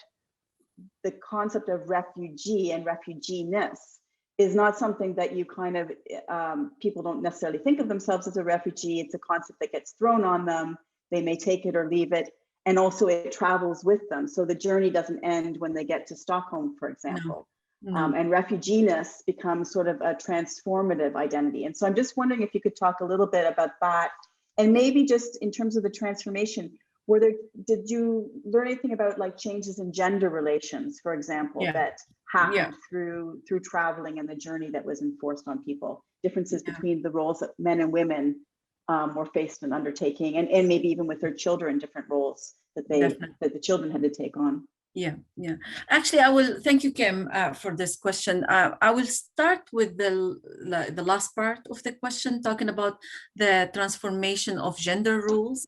C: the concept of refugee and refugee-ness is not something that you kind of, people don't necessarily think of themselves as a refugee. It's a concept that gets thrown on them. They may take it or leave it. And also it travels with them. So the journey doesn't end when they get to Stockholm, for example. And refugee-ness becomes sort of a transformative identity. And so I'm just wondering if you could talk a little bit about that, and maybe just in terms of the transformation, did you learn anything about like changes in gender relations, for example, that happened through traveling and the journey that was enforced on people, differences between the roles that men and women were faced in undertaking, and maybe even with their children, different roles that the children had to take on?
D: Yeah. Actually, I will thank you, Kim, for this question. I will start with the last part of the question, talking about the transformation of gender roles.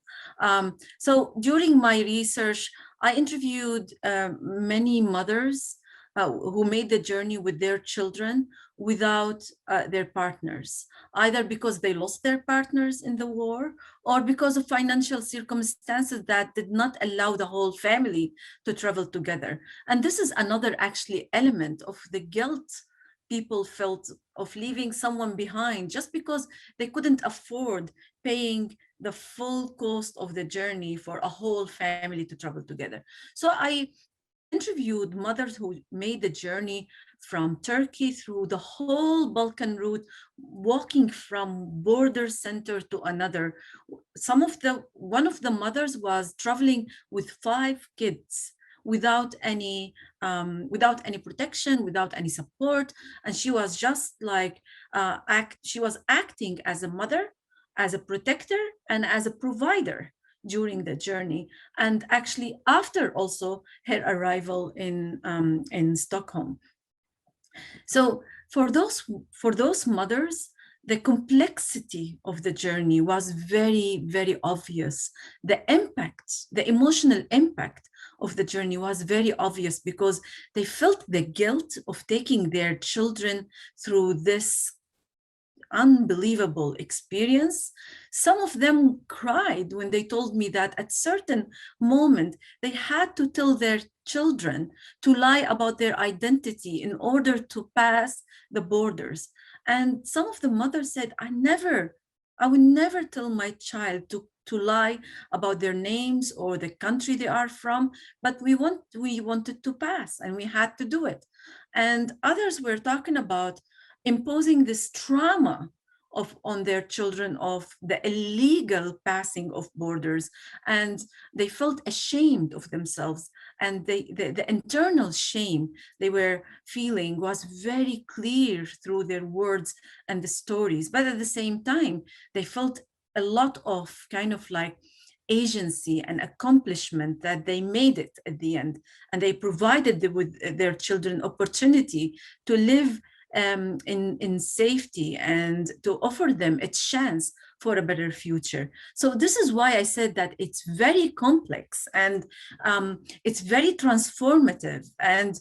D: So during my research, I interviewed many mothers who made the journey with their children without their partners, either because they lost their partners in the war or because of financial circumstances that did not allow the whole family to travel together. And this is another actually element of the guilt people felt of leaving someone behind just because they couldn't afford paying the full cost of the journey for a whole family to travel together. So I interviewed mothers who made the journey from Turkey through the whole Balkan route, walking from border center to another. One of the mothers was traveling with 5 kids without any protection, without any support, and she was just like she was acting as a mother, as a protector, and as a provider during the journey, and actually after also her arrival in Stockholm. So for those mothers, the complexity of the journey was very, very obvious. The impact, the emotional impact of the journey was very obvious, because they felt the guilt of taking their children through this unbelievable experience. Some of them cried when they told me that at certain moment they had to tell their children to lie about their identity in order to pass the borders. And some of the mothers said, I would never tell my child to lie about their names or the country they are from, but we wanted to pass and we had to do it. And others were talking about imposing this trauma on their children of the illegal passing of borders, and they felt ashamed of themselves, and the internal shame they were feeling was very clear through their words and the stories. But at the same time, they felt a lot of kind of like agency and accomplishment, that they made it at the end, and they provided with their children opportunity to live in safety and to offer them a chance for a better future. So this is why I said that it's very complex, and it's very transformative, and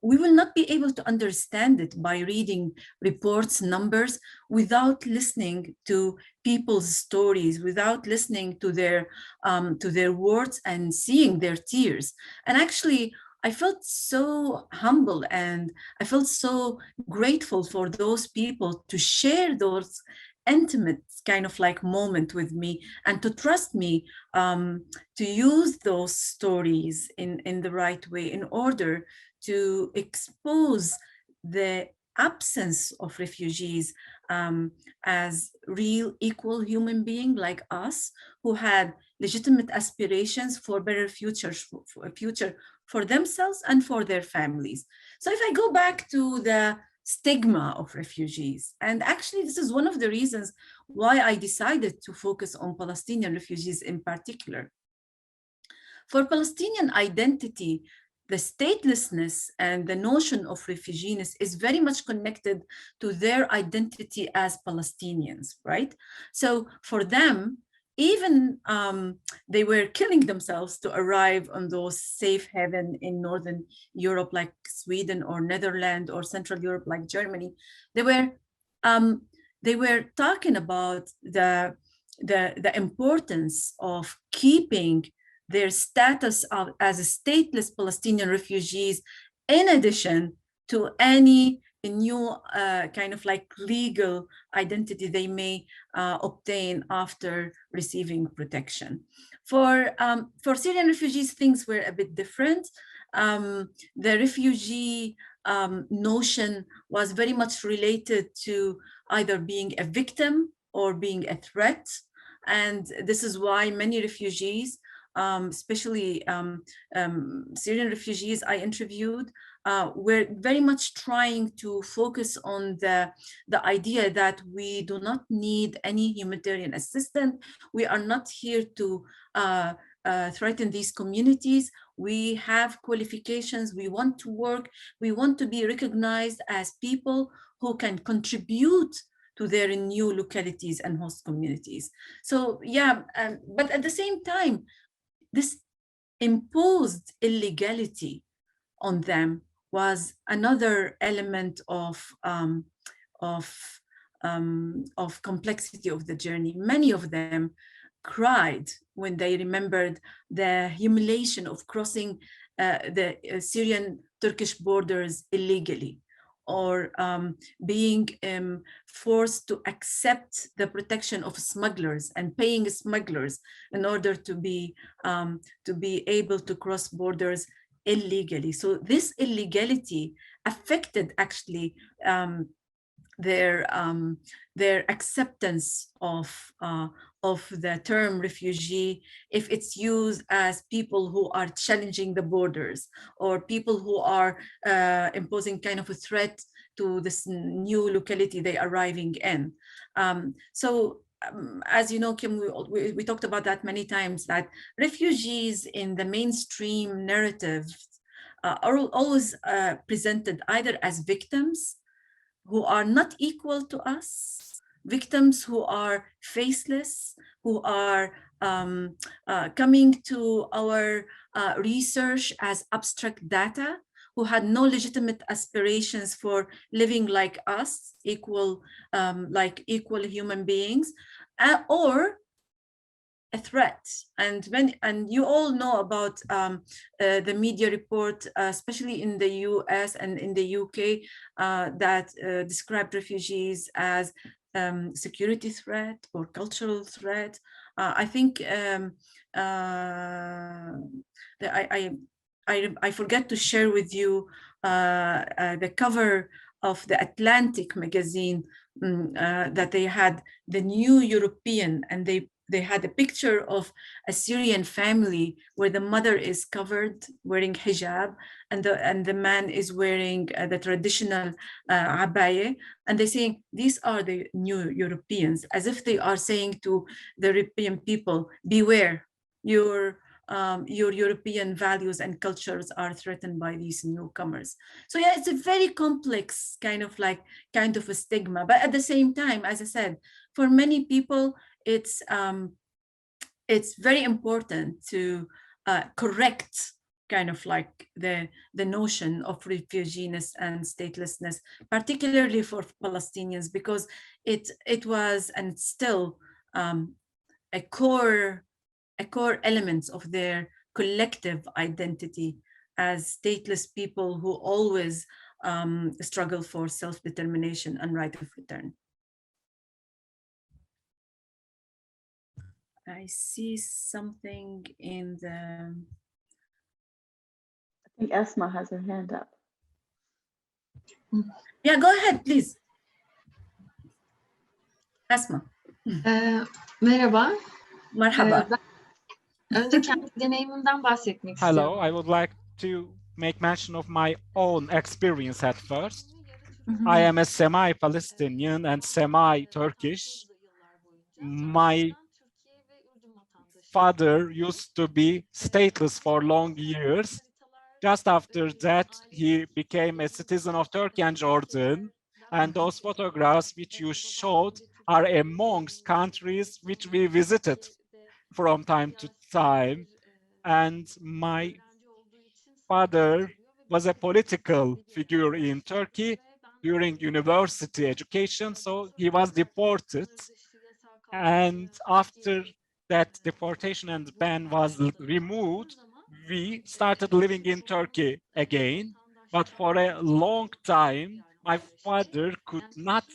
D: we will not be able to understand it by reading reports, numbers, without listening to people's stories, without listening to their words and seeing their tears. And actually, I felt so humble and I felt so grateful for those people to share those intimate kind of like moment with me, and to trust me to use those stories in the right way in order to expose the absence of refugees as real equal human beings like us, who had legitimate aspirations for better futures, for a future for themselves and for their families. So if I go back to the stigma of refugees, and actually this is one of the reasons why I decided to focus on Palestinian refugees in particular. For Palestinian identity, the statelessness and the notion of refugees is very much connected to their identity as Palestinians, right? So for them, even they were killing themselves to arrive on those safe haven in Northern Europe, like Sweden or Netherlands, or Central Europe, like Germany. They were talking about the importance of keeping their status as stateless Palestinian refugees, in addition to any new kind of like legal identity they may obtain after receiving protection. For Syrian refugees, things were a bit different. The refugee notion was very much related to either being a victim or being a threat. And this is why many refugees, especially Syrian refugees I interviewed, were very much trying to focus on the idea that we do not need any humanitarian assistance. We are not here to threaten these communities. We have qualifications, we want to work, we want to be recognized as people who can contribute to their new localities and host communities. So yeah, but at the same time, this imposed illegality on them was another element of complexity of the journey. Many of them cried when they remembered the humiliation of crossing the Syrian-Turkish borders illegally, or being forced to accept the protection of smugglers and paying smugglers in order to be able to cross borders illegally. So this illegality affected actually their acceptance of the term refugee, if it's used as people who are challenging the borders or people who are imposing kind of a threat to this new locality they are arriving in. As you know, Kim, we talked about that many times, that refugees in the mainstream narrative are always presented either as victims who are not equal to us, victims who are faceless, who are coming to our research as abstract data, who had no legitimate aspirations for living like us, like equal human beings, or a threat. And you all know about the media report, especially in the US and in the UK, that described refugees as security threat or cultural threat. I think I forget to share with you the cover of the Atlantic magazine that they had, the New European, and they had a picture of a Syrian family where the mother is covered wearing hijab and the man is wearing the traditional abaya, and they're saying these are the new Europeans, as if they are saying to the European people, beware, your European values and cultures are threatened by these newcomers. So yeah, it's a very complex kind of a stigma, but at the same time, as I said, for many people, it's very important to correct kind of like the notion of refugeeness and statelessness, particularly for Palestinians, because it was and still a core element of their collective identity as stateless people who always struggle for self-determination and right of return. I see something in the...
C: I think Esma has her hand up.
D: Yeah, go ahead, please. Esma.
E: Merhaba.
D: Merhaba.
E: Önce kendi deneyimimden bahsetmek istiyorum.
B: Hello, I would like to make mention of my own experience at first. I am a semi-Palestinian and semi-Turkish. My father used to be stateless for long years. Just after that, he became a citizen of Turkey and Jordan. And those photographs which you showed are amongst countries which we visited from time to time. And my father was a political figure in Turkey during university education, so he was deported. And after that deportation and ban was removed, we started living in Turkey again. But for a long time, my father could not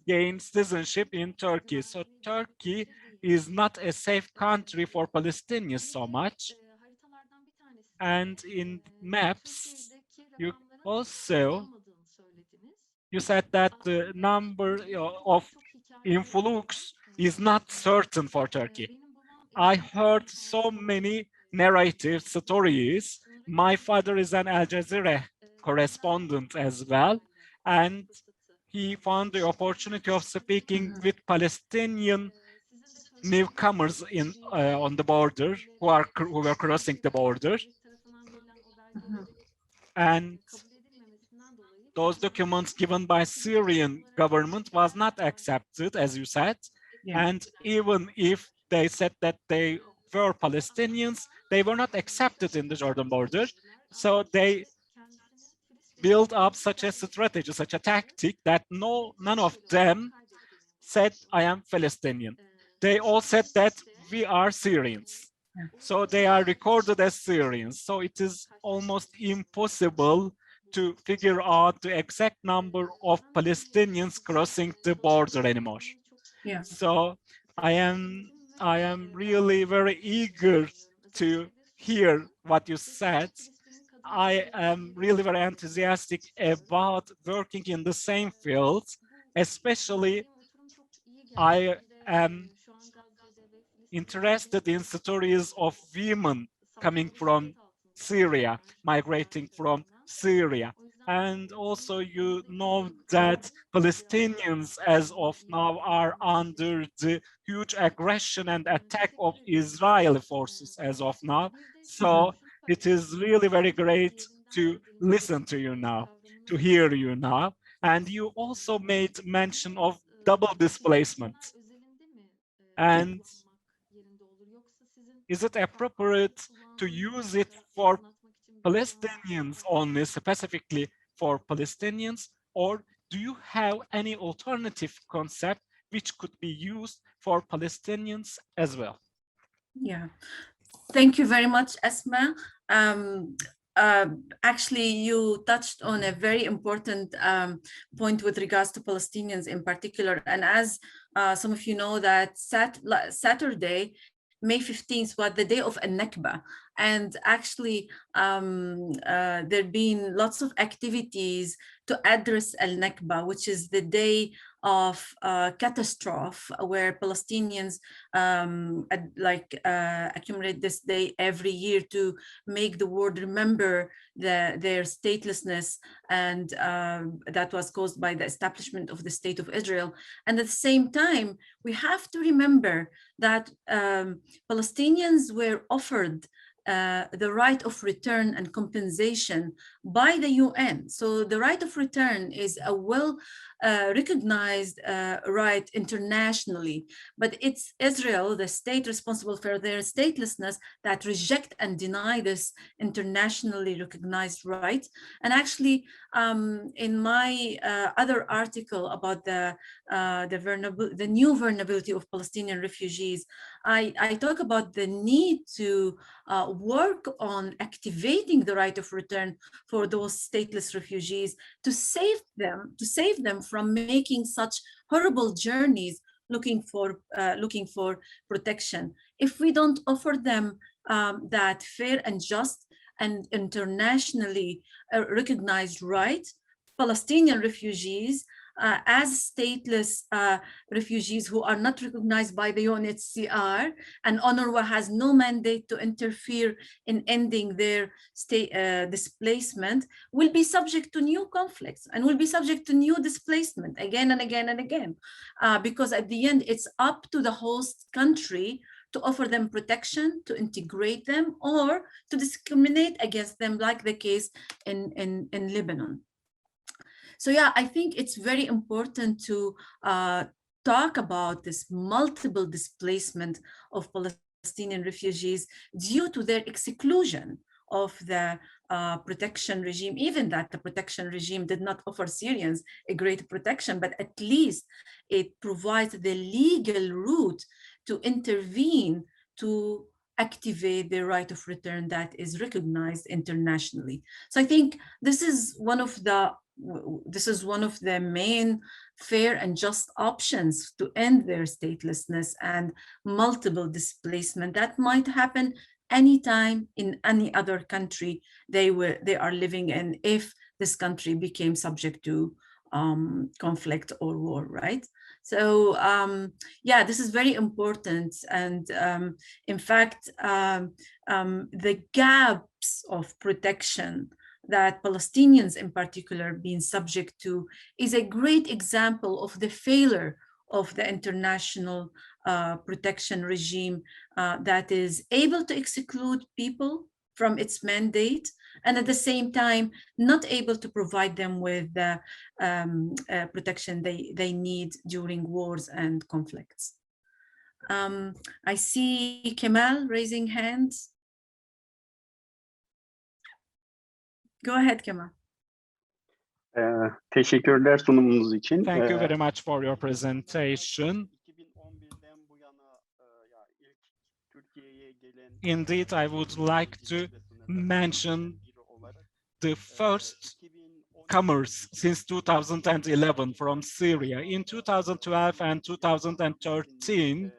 B: gain citizenship in Turkey. So Turkey is not a safe country for Palestinians so much. And in maps, you said that the number of influx is not certain for Turkey. I heard so many narrative stories. My father is an Al Jazeera correspondent as well, and he found the opportunity of speaking with Palestinian newcomers on the border who were crossing the border. And those documents given by Syrian government was not accepted, as you said. Yeah. And even if they said that they were Palestinians, they were not accepted in the Jordan border. So they built up such a strategy, such a tactic that none of them said, I am Palestinian. They all said that we are Syrians. So they are recorded as Syrians. So it is almost impossible to figure out the exact number of Palestinians crossing the border anymore.
D: Yeah.
B: So I am really very eager to hear what you said. I am really very enthusiastic about working in the same field, especially I am interested in stories of women coming from Syria, migrating from Syria. And also you know that Palestinians as of now are under the huge aggression and attack of Israeli forces as of now. So it is really very great to listen to you now, to hear you now. And you also made mention of double displacement. And is it appropriate to use it for Palestinians only, specifically for Palestinians, or do you have any alternative concept which could be used for Palestinians as well?
D: Yeah, thank you very much, Esma. Actually, you touched on a very important point with regards to Palestinians in particular. And as some of you know, that Saturday, May 15th was the day of Al-Nakba. And actually, there have been lots of activities to address Al-Nakba, which is the day of catastrophe where Palestinians accumulate this day every year to make the world remember their statelessness, and that was caused by the establishment of the State of Israel. And at the same time, we have to remember that Palestinians were offered the right of return and compensation by the UN. So the right of return is a well recognized right internationally, but it's Israel, the state responsible for their statelessness, that reject and deny this internationally recognized right. And actually, in my other article about the new vulnerability of Palestinian refugees, I talk about the need to work on activating the right of return for those stateless refugees to save them from making such horrible journeys looking for protection. If we don't offer them that fair and just and internationally recognized right, Palestinian refugees as stateless refugees who are not recognized by the UNHCR, and UNRWA has no mandate to interfere in ending their displacement, will be subject to new conflicts and will be subject to new displacement again and again and again, because at the end, it's up to the host country to offer them protection, to integrate them, or to discriminate against them, like the case in Lebanon. So yeah, I think it's very important to talk about this multiple displacement of Palestinian refugees due to their exclusion of the protection regime, even that the protection regime did not offer Syrians a great protection, but at least it provides the legal route to intervene to activate the right of return that is recognized internationally. So I think this is one of the main fair and just options to end their statelessness and multiple displacement that might happen anytime in any other country they are living in, if this country became subject to conflict or war, right? So yeah, this is very important. And in fact, the gaps of protection that Palestinians in particular being subject to is a great example of the failure of the international protection regime that is able to exclude people from its mandate, and at the same time not able to provide them with the protection they need during wars and conflicts. I see Kemal raising hands. Go ahead, Kemal.
F: Teşekkürler sunumunuz için.
B: Thank you very much for your presentation. Indeed, I would like to mention the first comers since 2011 from Syria. In 2012 and 2013,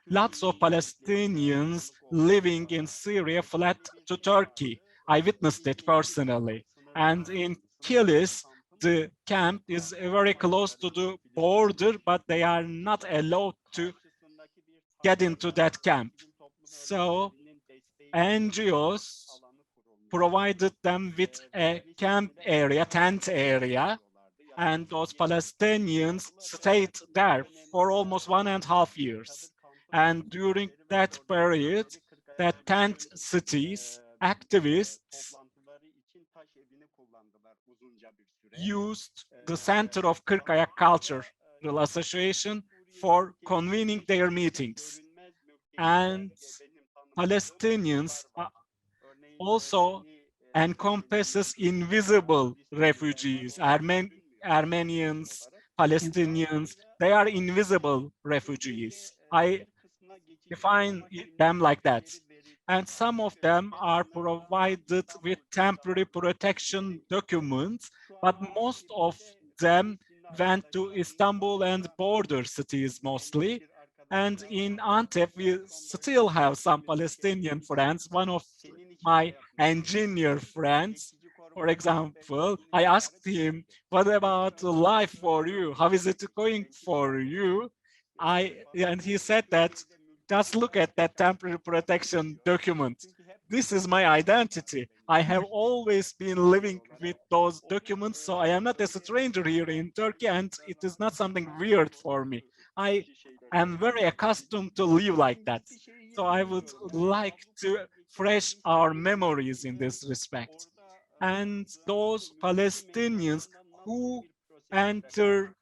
B: lots of Palestinians living in Syria fled to Turkey. I witnessed it personally. And in Kilis, the camp is very close to the border, but they are not allowed to get into that camp. So NGOs provided them with a camp area, tent area, and those Palestinians stayed there for almost 1.5 years. And during that period, the tent cities, activists used the center of Kırkayak Cultural Association for convening their meetings. And Palestinians also encompasses invisible refugees, Armenians, Palestinians, they are invisible refugees. I define them like that. And some of them are provided with temporary protection documents, but most of them went to Istanbul and border cities mostly. And in Antep, we still have some Palestinian friends. One of my engineer friends, for example, I asked him, what about life for you? How is it going for you? And he said that, just look at that temporary protection document. This is my identity. I have always been living with those documents, so I am not a stranger here in Turkey, and it is not something weird for me. I am very accustomed to live like that. So I would like to fresh our memories in this respect. And those Palestinians who enter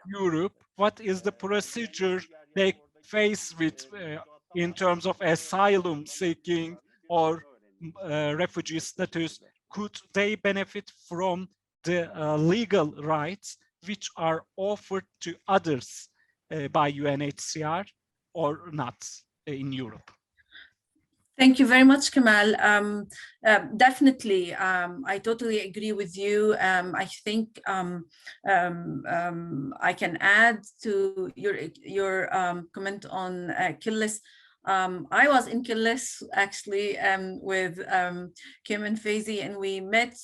B: Europe, what is the procedure they face with in terms of asylum seeking or refugee status? Could they benefit from the legal rights which are offered to others by UNHCR or not in Europe?
D: Thank you very much, Kemal. Definitely, I totally agree with you. I think I can add to your comment on Kilis. I was in Kilis actually with Kim and Faizi, and we met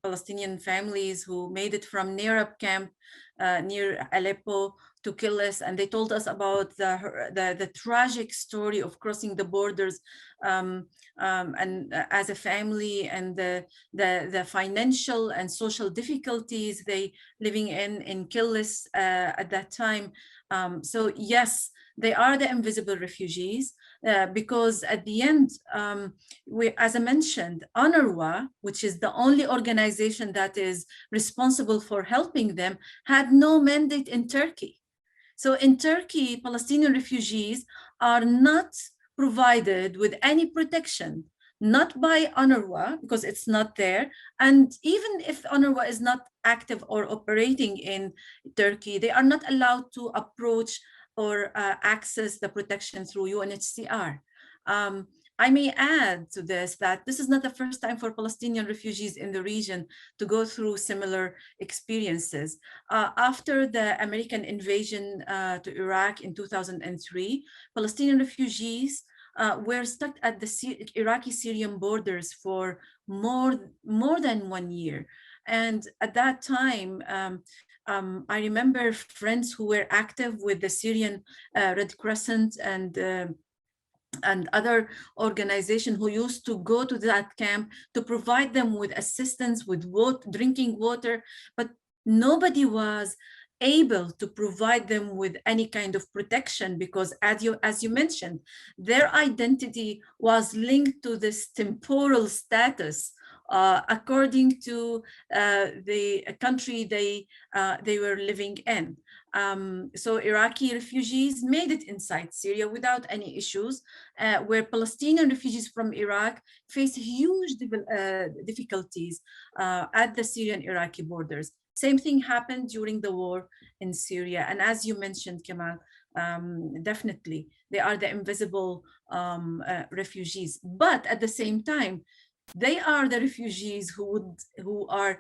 D: Palestinian families who made it from Nerab camp near Aleppo to Kilis, and they told us about the tragic story of crossing the borders and as a family, and the financial and social difficulties they living in Kilis at that time. So yes, they are the invisible refugees because at the end, as I mentioned, UNRWA, which is the only organization that is responsible for helping them, had no mandate in Turkey. So in Turkey, Palestinian refugees are not provided with any protection, not by UNRWA, because it's not there. And even if UNRWA is not active or operating in Turkey, they are not allowed to approach or access the protection through UNHCR. I may add to this that this is not the first time for Palestinian refugees in the region to go through similar experiences. After the American invasion to Iraq in 2003, Palestinian refugees were stuck at the Iraqi-Syrian borders for more than 1 year. And at that time, I remember friends who were active with the Syrian Red Crescent and other organizations who used to go to that camp to provide them with assistance, with drinking water, but nobody was able to provide them with any kind of protection because, as you mentioned, their identity was linked to this temporal status according to the country they were living in. So Iraqi refugees made it inside Syria without any issues, where Palestinian refugees from Iraq face huge difficulties at the Syrian-Iraqi borders. Same thing happened during the war in Syria. And as you mentioned, Kemal, definitely, they are the invisible refugees. But at the same time, they are the refugees who are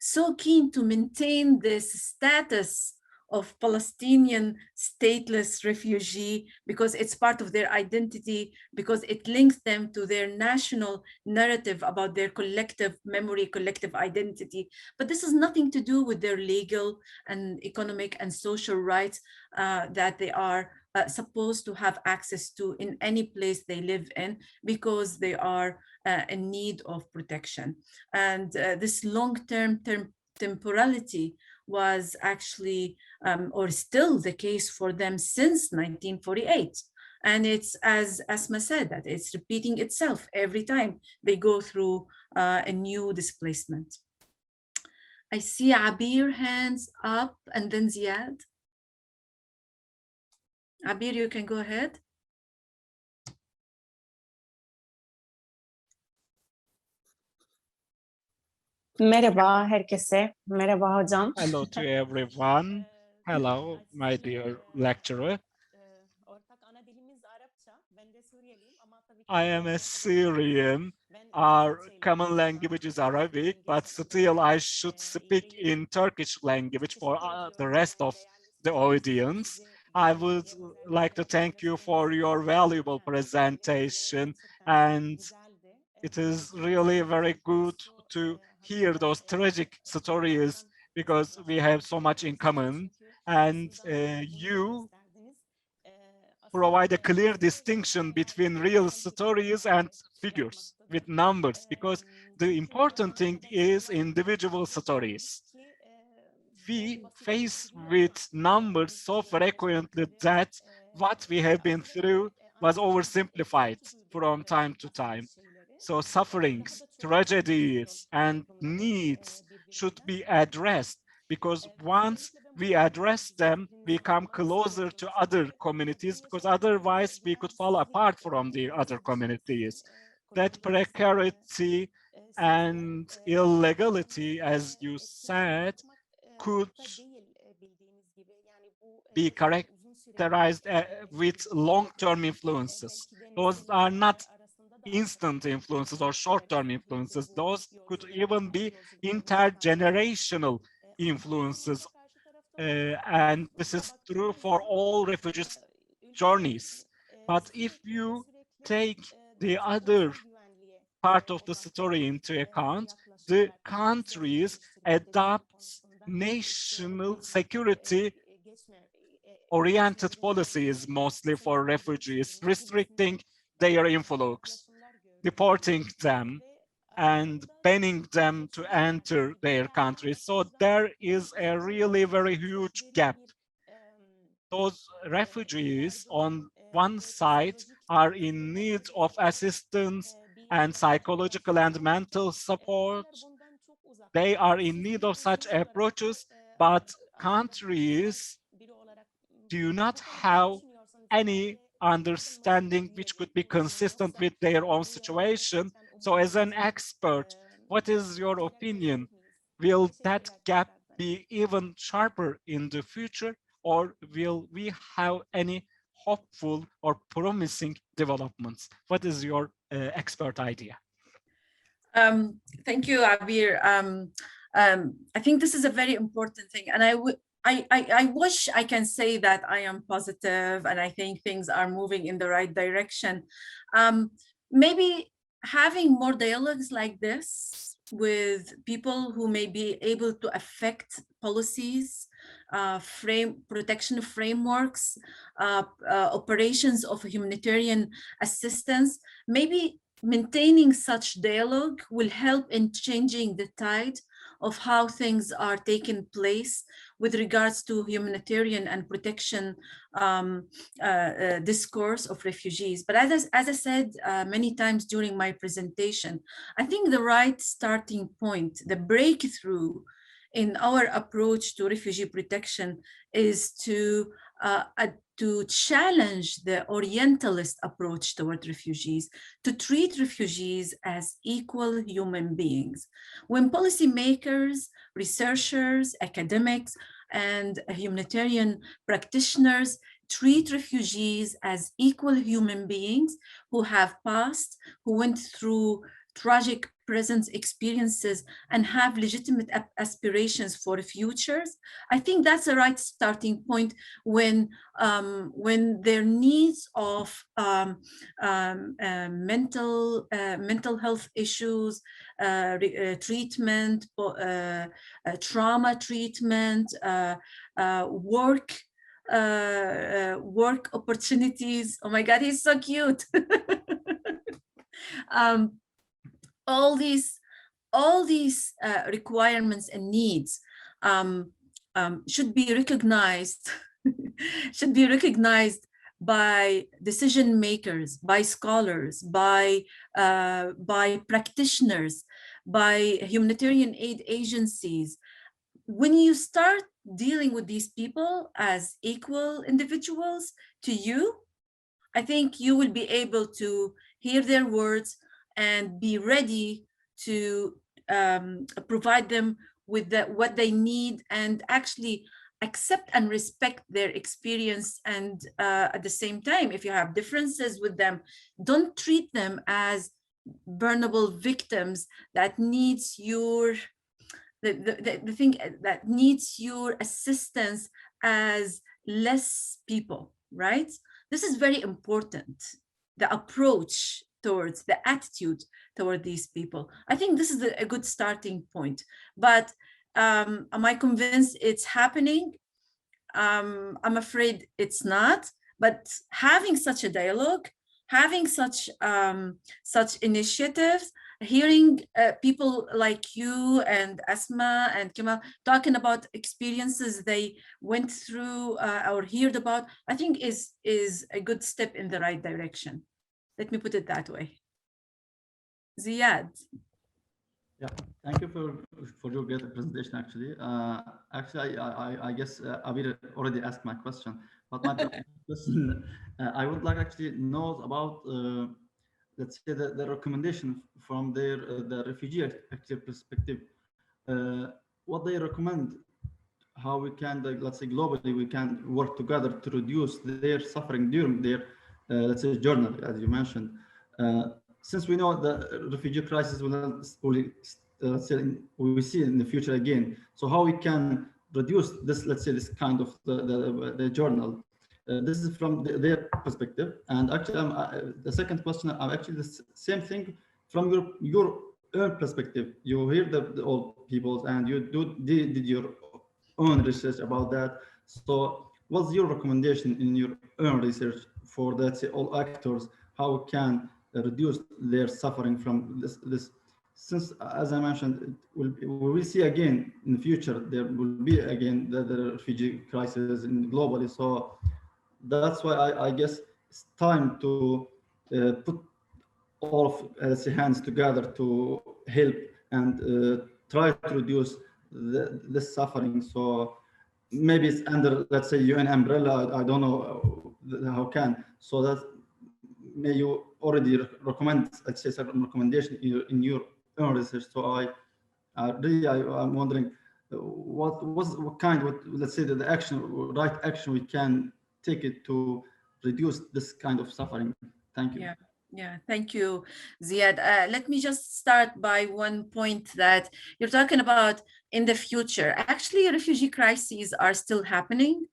D: so keen to maintain this status of Palestinian stateless refugee because it's part of their identity, because it links them to their national narrative about their collective memory, collective identity. But this has nothing to do with their legal and economic and social rights that they are supposed to have access to in any place they live in, because they are in need of protection. And this long-term temporality was actually or still the case for them since 1948. And it's, as Asma said, that it's repeating itself every time they go through a new displacement. I see Abir hands up and then Ziad. Abir, you can go ahead.
G: Merhaba herkese. Merhaba hocam.
B: Hello to everyone. Hello, my dear lecturer. I am a Syrian. Our common language is Arabic, but still I should speak in Turkish language for the rest of the audience. I would like to thank you for your valuable presentation, and it is really very good to hear those tragic stories because we have so much in common, and you provide a clear distinction between real stories and figures with numbers, because the important thing is individual stories. We face with numbers so frequently that what we have been through was oversimplified from time to time. So sufferings, tragedies, and needs should be addressed, because once we address them, we come closer to other communities, because otherwise we could fall apart from the other communities. That precarity and illegality, as you said, could be characterized with long-term influences. Those are not instant influences or short-term influences. Those could even be intergenerational influences. And this is true for all refugees' journeys. But if you take the other part of the story into account, the countries adopt national security oriented policies mostly for refugees, restricting their influx, deporting them, and banning them to enter their country. So there is a really very huge gap. Those refugees on one side are in need of assistance and psychological and mental support. They are in need of such approaches, but countries do not have any understanding which could be consistent with their own situation. So as an expert, what is your opinion? Will that gap be even sharper in the future, or will we have any hopeful or promising developments? What is your expert idea?
D: Thank you, Abir. I think this is a very important thing, and I wish I can say that I am positive and I think things are moving in the right direction. Maybe having more dialogues like this with people who may be able to affect policies, protection frameworks, operations of humanitarian assistance, maybe maintaining such dialogue will help in changing the tide of how things are taking place with regards to humanitarian and protection discourse of refugees. But as I said many times during my presentation, I think the right starting point, the breakthrough in our approach to refugee protection is to challenge the Orientalist approach toward refugees, to treat refugees as equal human beings. When policymakers, researchers, academics, and humanitarian practitioners treat refugees as equal human beings who have passed, who went through tragic present experiences and have legitimate aspirations for futures, I think that's the right starting point when their needs of mental health issues, treatment, trauma treatment, work opportunities. Oh my God, he's so cute. All these requirements and needs should be recognized by decision makers, by scholars, by practitioners, by humanitarian aid agencies. When you start dealing with these people as equal individuals to you, I think you will be able to hear their words and be ready to provide them with what they need, and actually accept and respect their experience. And at the same time, if you have differences with them, don't treat them as vulnerable victims that needs your the thing that needs your assistance as less people, right? This is very important. The approach towards, the attitude toward these people. I think this is a good starting point. But am I convinced it's happening? I'm afraid it's not. But having such a dialogue, having such initiatives, hearing people like you and Asma and Kemal talking about experiences they went through or heard about, I think is a good step in the right direction. Let me put it that way. Ziad.
H: Yeah, thank you for your great presentation. Actually, I guess Abir already asked my question, but my question I would like actually know about let's say the recommendation from their the refugee active perspective. What they recommend, how we can, let's say globally, we can work together to reduce their suffering during their let's say journey, as you mentioned. Since we know the refugee crisis will we see in the future again, so how we can reduce this, let's say this kind of the journal. This is from their perspective. And actually, the second question, I'm actually the same thing from your own perspective. You hear the old people and you did your own research about that. So what's your recommendation in your own research for, let's say, all actors, how we can reduce their suffering from this? Since, as I mentioned, we will see again in the future, there will be again the refugee crisis globally. So that's why I guess it's time to put all of hands together to help and try to reduce this suffering. So maybe it's under, let's say, UN umbrella. I don't know how can. So that may you already recommend, let's say, certain recommendation in your own research. So I'm wondering what kind of, let's say, the action, right action we can take it to reduce this kind of suffering. Thank you.
D: Yeah, thank you, Ziad. Let me just start by one point that you're talking about in the future. Actually, refugee crises are still happening.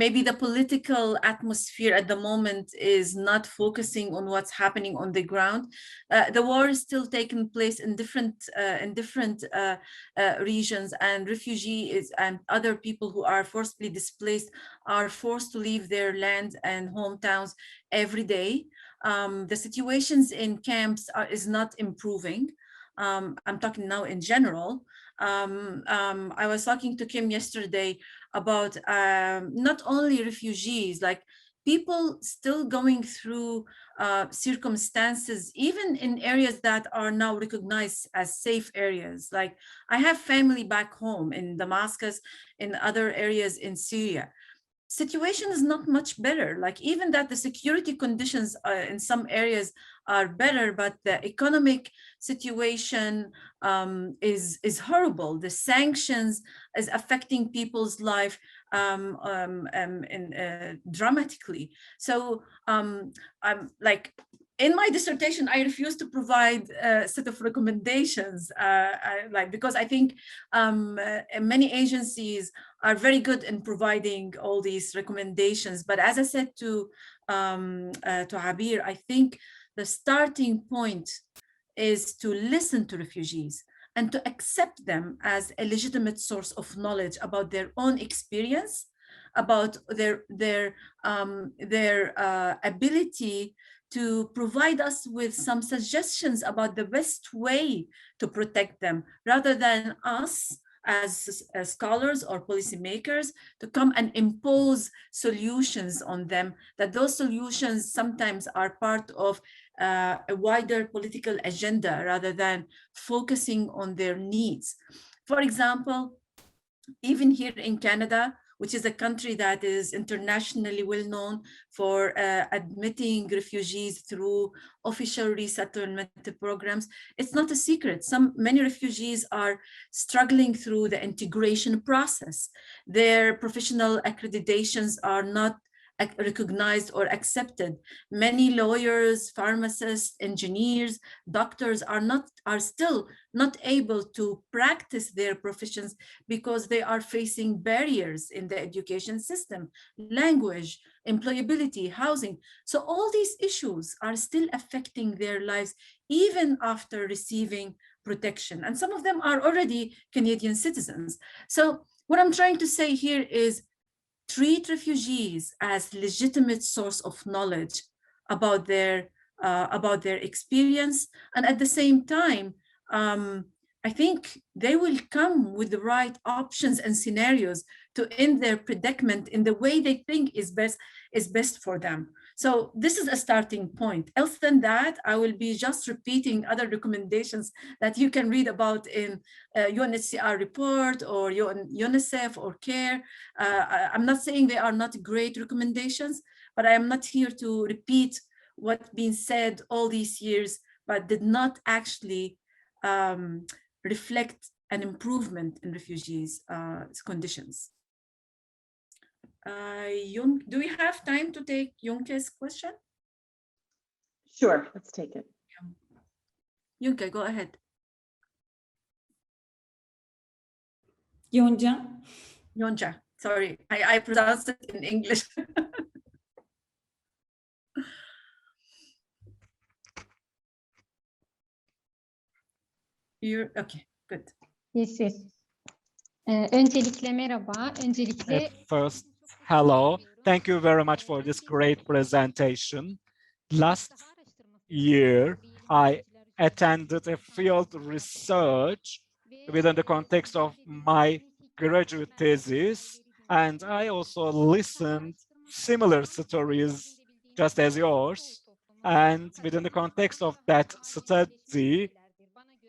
D: Maybe the political atmosphere at the moment is not focusing on what's happening on the ground. The war is still taking place in different regions, and refugees and other people who are forcibly displaced are forced to leave their land and hometowns every day. The situations in camps is not improving. I'm talking now in general. I was talking to Kim yesterday about not only refugees, like people still going through circumstances, even in areas that are now recognized as safe areas. Like I have family back home in Damascus, in other areas in Syria. Situation is not much better. Like even that the security conditions in some areas are better, but the economic situation is horrible. The sanctions is affecting people's life dramatically. So I'm like, in my dissertation, I refused to provide a set of recommendations, because I think many agencies are very good in providing all these recommendations. But as I said to Abir, I think the starting point is to listen to refugees and to accept them as a legitimate source of knowledge about their own experience, about their ability to provide us with some suggestions about the best way to protect them, rather than us as scholars or policymakers to come and impose solutions on them, that those solutions sometimes are part of a wider political agenda rather than focusing on their needs. For example, even here in Canada, which is a country that is internationally well known for admitting refugees through official resettlement programs, it's not a secret. Many refugees are struggling through the integration process. Their professional accreditations are not recognized or accepted. Many lawyers, pharmacists, engineers, doctors are still not able to practice their professions because they are facing barriers in the education system, language, employability, housing. So all these issues are still affecting their lives even after receiving protection. And some of them are already Canadian citizens. So what I'm trying to say here is treat refugees as legitimate source of knowledge about their experience, and at the same time, I think they will come with the right options and scenarios to end their predicament in the way they think is best for them. So this is a starting point. Else than that, I will be just repeating other recommendations that you can read about in UNHCR report or UNICEF or CARE. I'm not saying they are not great recommendations, but I am not here to repeat what's been said all these years, but did not actually reflect an improvement in refugees' conditions. Do we have time to take Yunke's question?
C: Sure, let's take it.
D: Yunke, go ahead. Yonca, sorry, I pronounced it in English. You're okay, good.
I: Yes, yes. Öncelikle merhaba. Öncelikle
B: At first, hello. Thank you very much for this great presentation. Last year, I attended a field research within the context of my graduate thesis, and I also listened similar stories just as yours. And within the context of that study,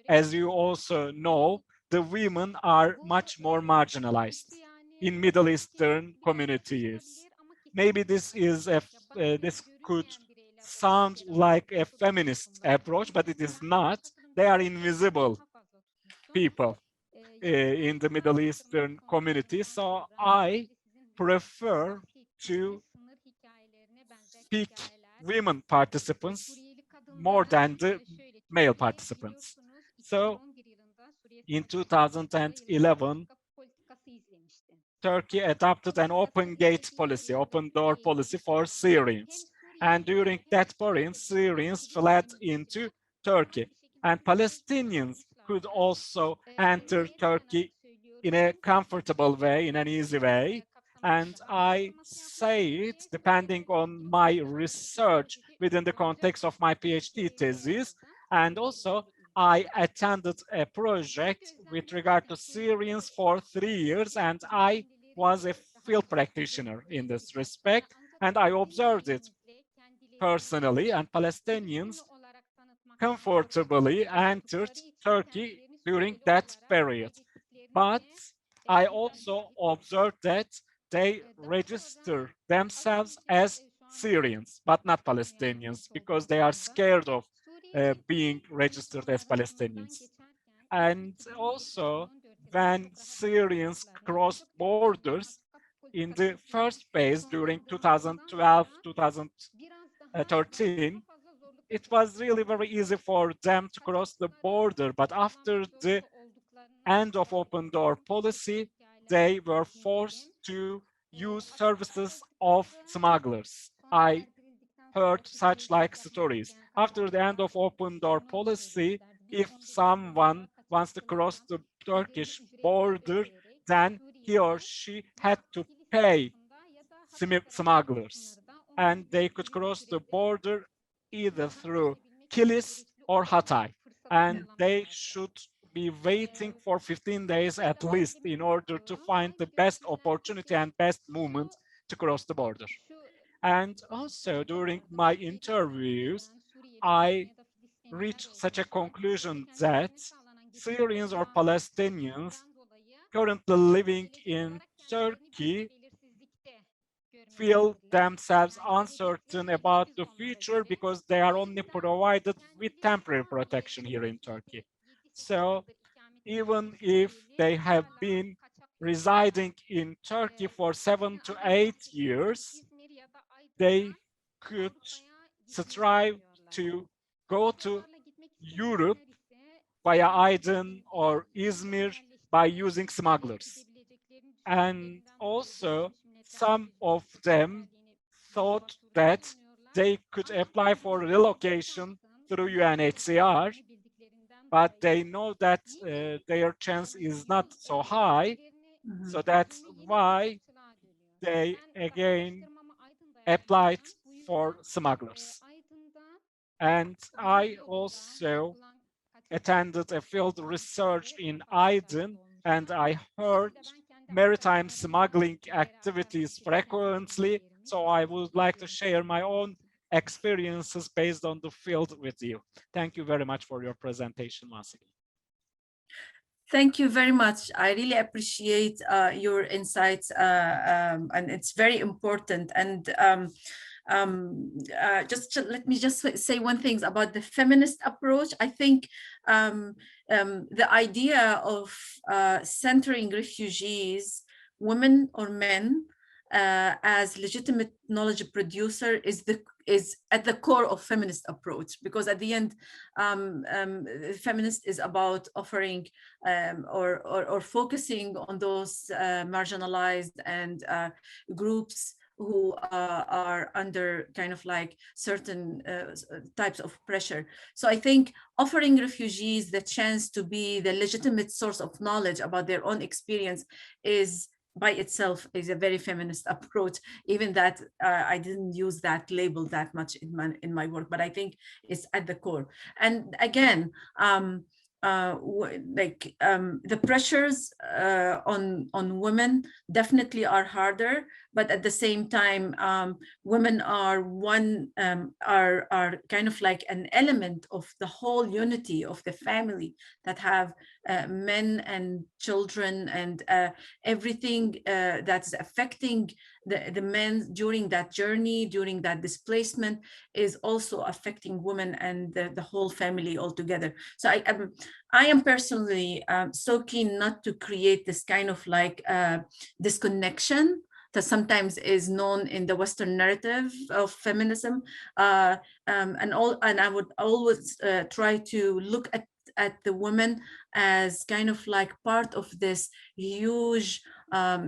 B: as you also know, the women are much more marginalized in Middle Eastern communities. Maybe this could sound like a feminist approach, but it is not. They are invisible people in the Middle Eastern community. So I prefer to speak women participants more than the male participants. So in 2011, Turkey adopted an open gate policy, open door policy for Syrians. And during that period, Syrians fled into Turkey. And Palestinians could also enter Turkey in a comfortable way, in an easy way. And I say it depending on my research within the context of my PhD thesis. And also, I attended a project with regard to Syrians for 3 years, and I was a field practitioner in this respect, and I observed it personally, and Palestinians comfortably entered Turkey during that period. But I also observed that they register themselves as Syrians, but not Palestinians, because they are scared of being registered as Palestinians. And also, when Syrians crossed borders in the first phase during 2012, 2013, it was really very easy for them to cross the border. But after the end of open door policy, they were forced to use services of smugglers. I heard such like stories. After the end of open door policy, if someone wants to cross the Turkish border, then he or she had to pay smugglers. And they could cross the border either through Kilis or Hatay. And they should be waiting for 15 days at least in order to find the best opportunity and best moment to cross the border. And also during my interviews, I reached such a conclusion that Syrians or Palestinians currently living in Turkey feel themselves uncertain about the future because they are only provided with temporary protection here in Turkey. So even if they have been residing in Turkey for 7 to 8 years, they could strive to go to Europe via Aydın or Izmir by using smugglers. And also, some of them thought that they could apply for relocation through UNHCR, but they know that their chance is not so high. So that's why they again applied for smugglers. And I also attended a field research in Aydın, and I heard maritime smuggling activities frequently. So I would like to share my own experiences based on the field with you. Thank you very much for your presentation once again.
D: Thank you very much. I really appreciate your insights, and it's very important. And let me just say one thing about the feminist approach. I think the idea of centering refugees, women or men, as legitimate knowledge producer is at the core of feminist approach, because at the end, feminist is about offering or focusing on those marginalized and groups who are under kind of like certain types of pressure. So I think offering refugees the chance to be the legitimate source of knowledge about their own experience is by itself is a very feminist approach, even that I didn't use that label that much in my work, but I think it's at the core. And again, the pressures on women definitely are harder, but at the same time, women are are kind of like an element of the whole unity of the family that have men and children and everything that's affecting the men during that journey, during that displacement, is also affecting women and the whole family altogether. So I am personally so keen not to create this kind of like disconnection that sometimes is known in the Western narrative of feminism, and I would always try to look at the women as kind of like part of this huge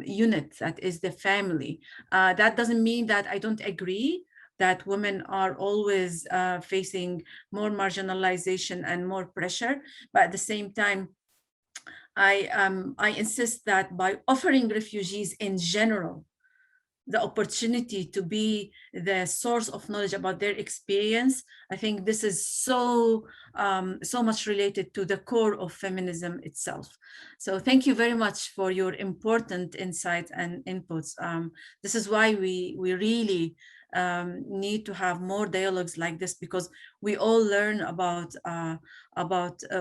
D: unit that is the family. That doesn't mean that I don't agree that women are always facing more marginalization and more pressure, but at the same time, I insist that by offering refugees in general the opportunity to be the source of knowledge about their experience, I think this is so much related to the core of feminism itself. So thank you very much for your important insights and inputs. This is why we really need to have more dialogues like this, because we all learn about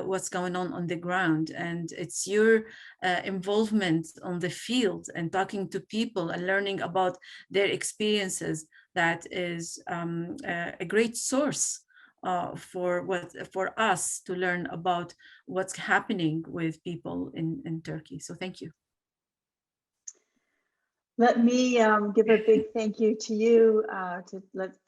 D: what's going on the ground, and it's your involvement on the field and talking to people and learning about their experiences that is a great source for us to learn about what's happening with people in Turkey. So thank you.
C: Let me give a big thank you to you,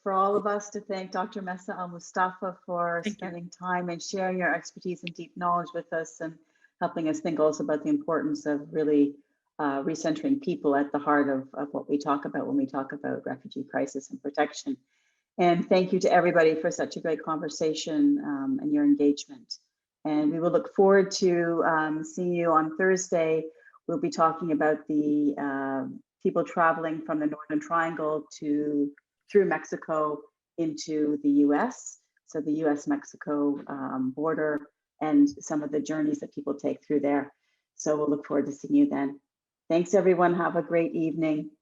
C: for all of us to thank Dr. Maissaa Almustafa for spending time and sharing your expertise and deep knowledge with us and helping us think also about the importance of really recentering people at the heart of what we talk about when we talk about refugee crisis and protection. And thank you to everybody for such a great conversation and your engagement. And we will look forward to seeing you on Thursday. We'll be talking about the people traveling from the Northern Triangle through Mexico into the US. So the US-Mexico border and some of the journeys that people take through there. So we'll look forward to seeing you then. Thanks everyone, have a great evening.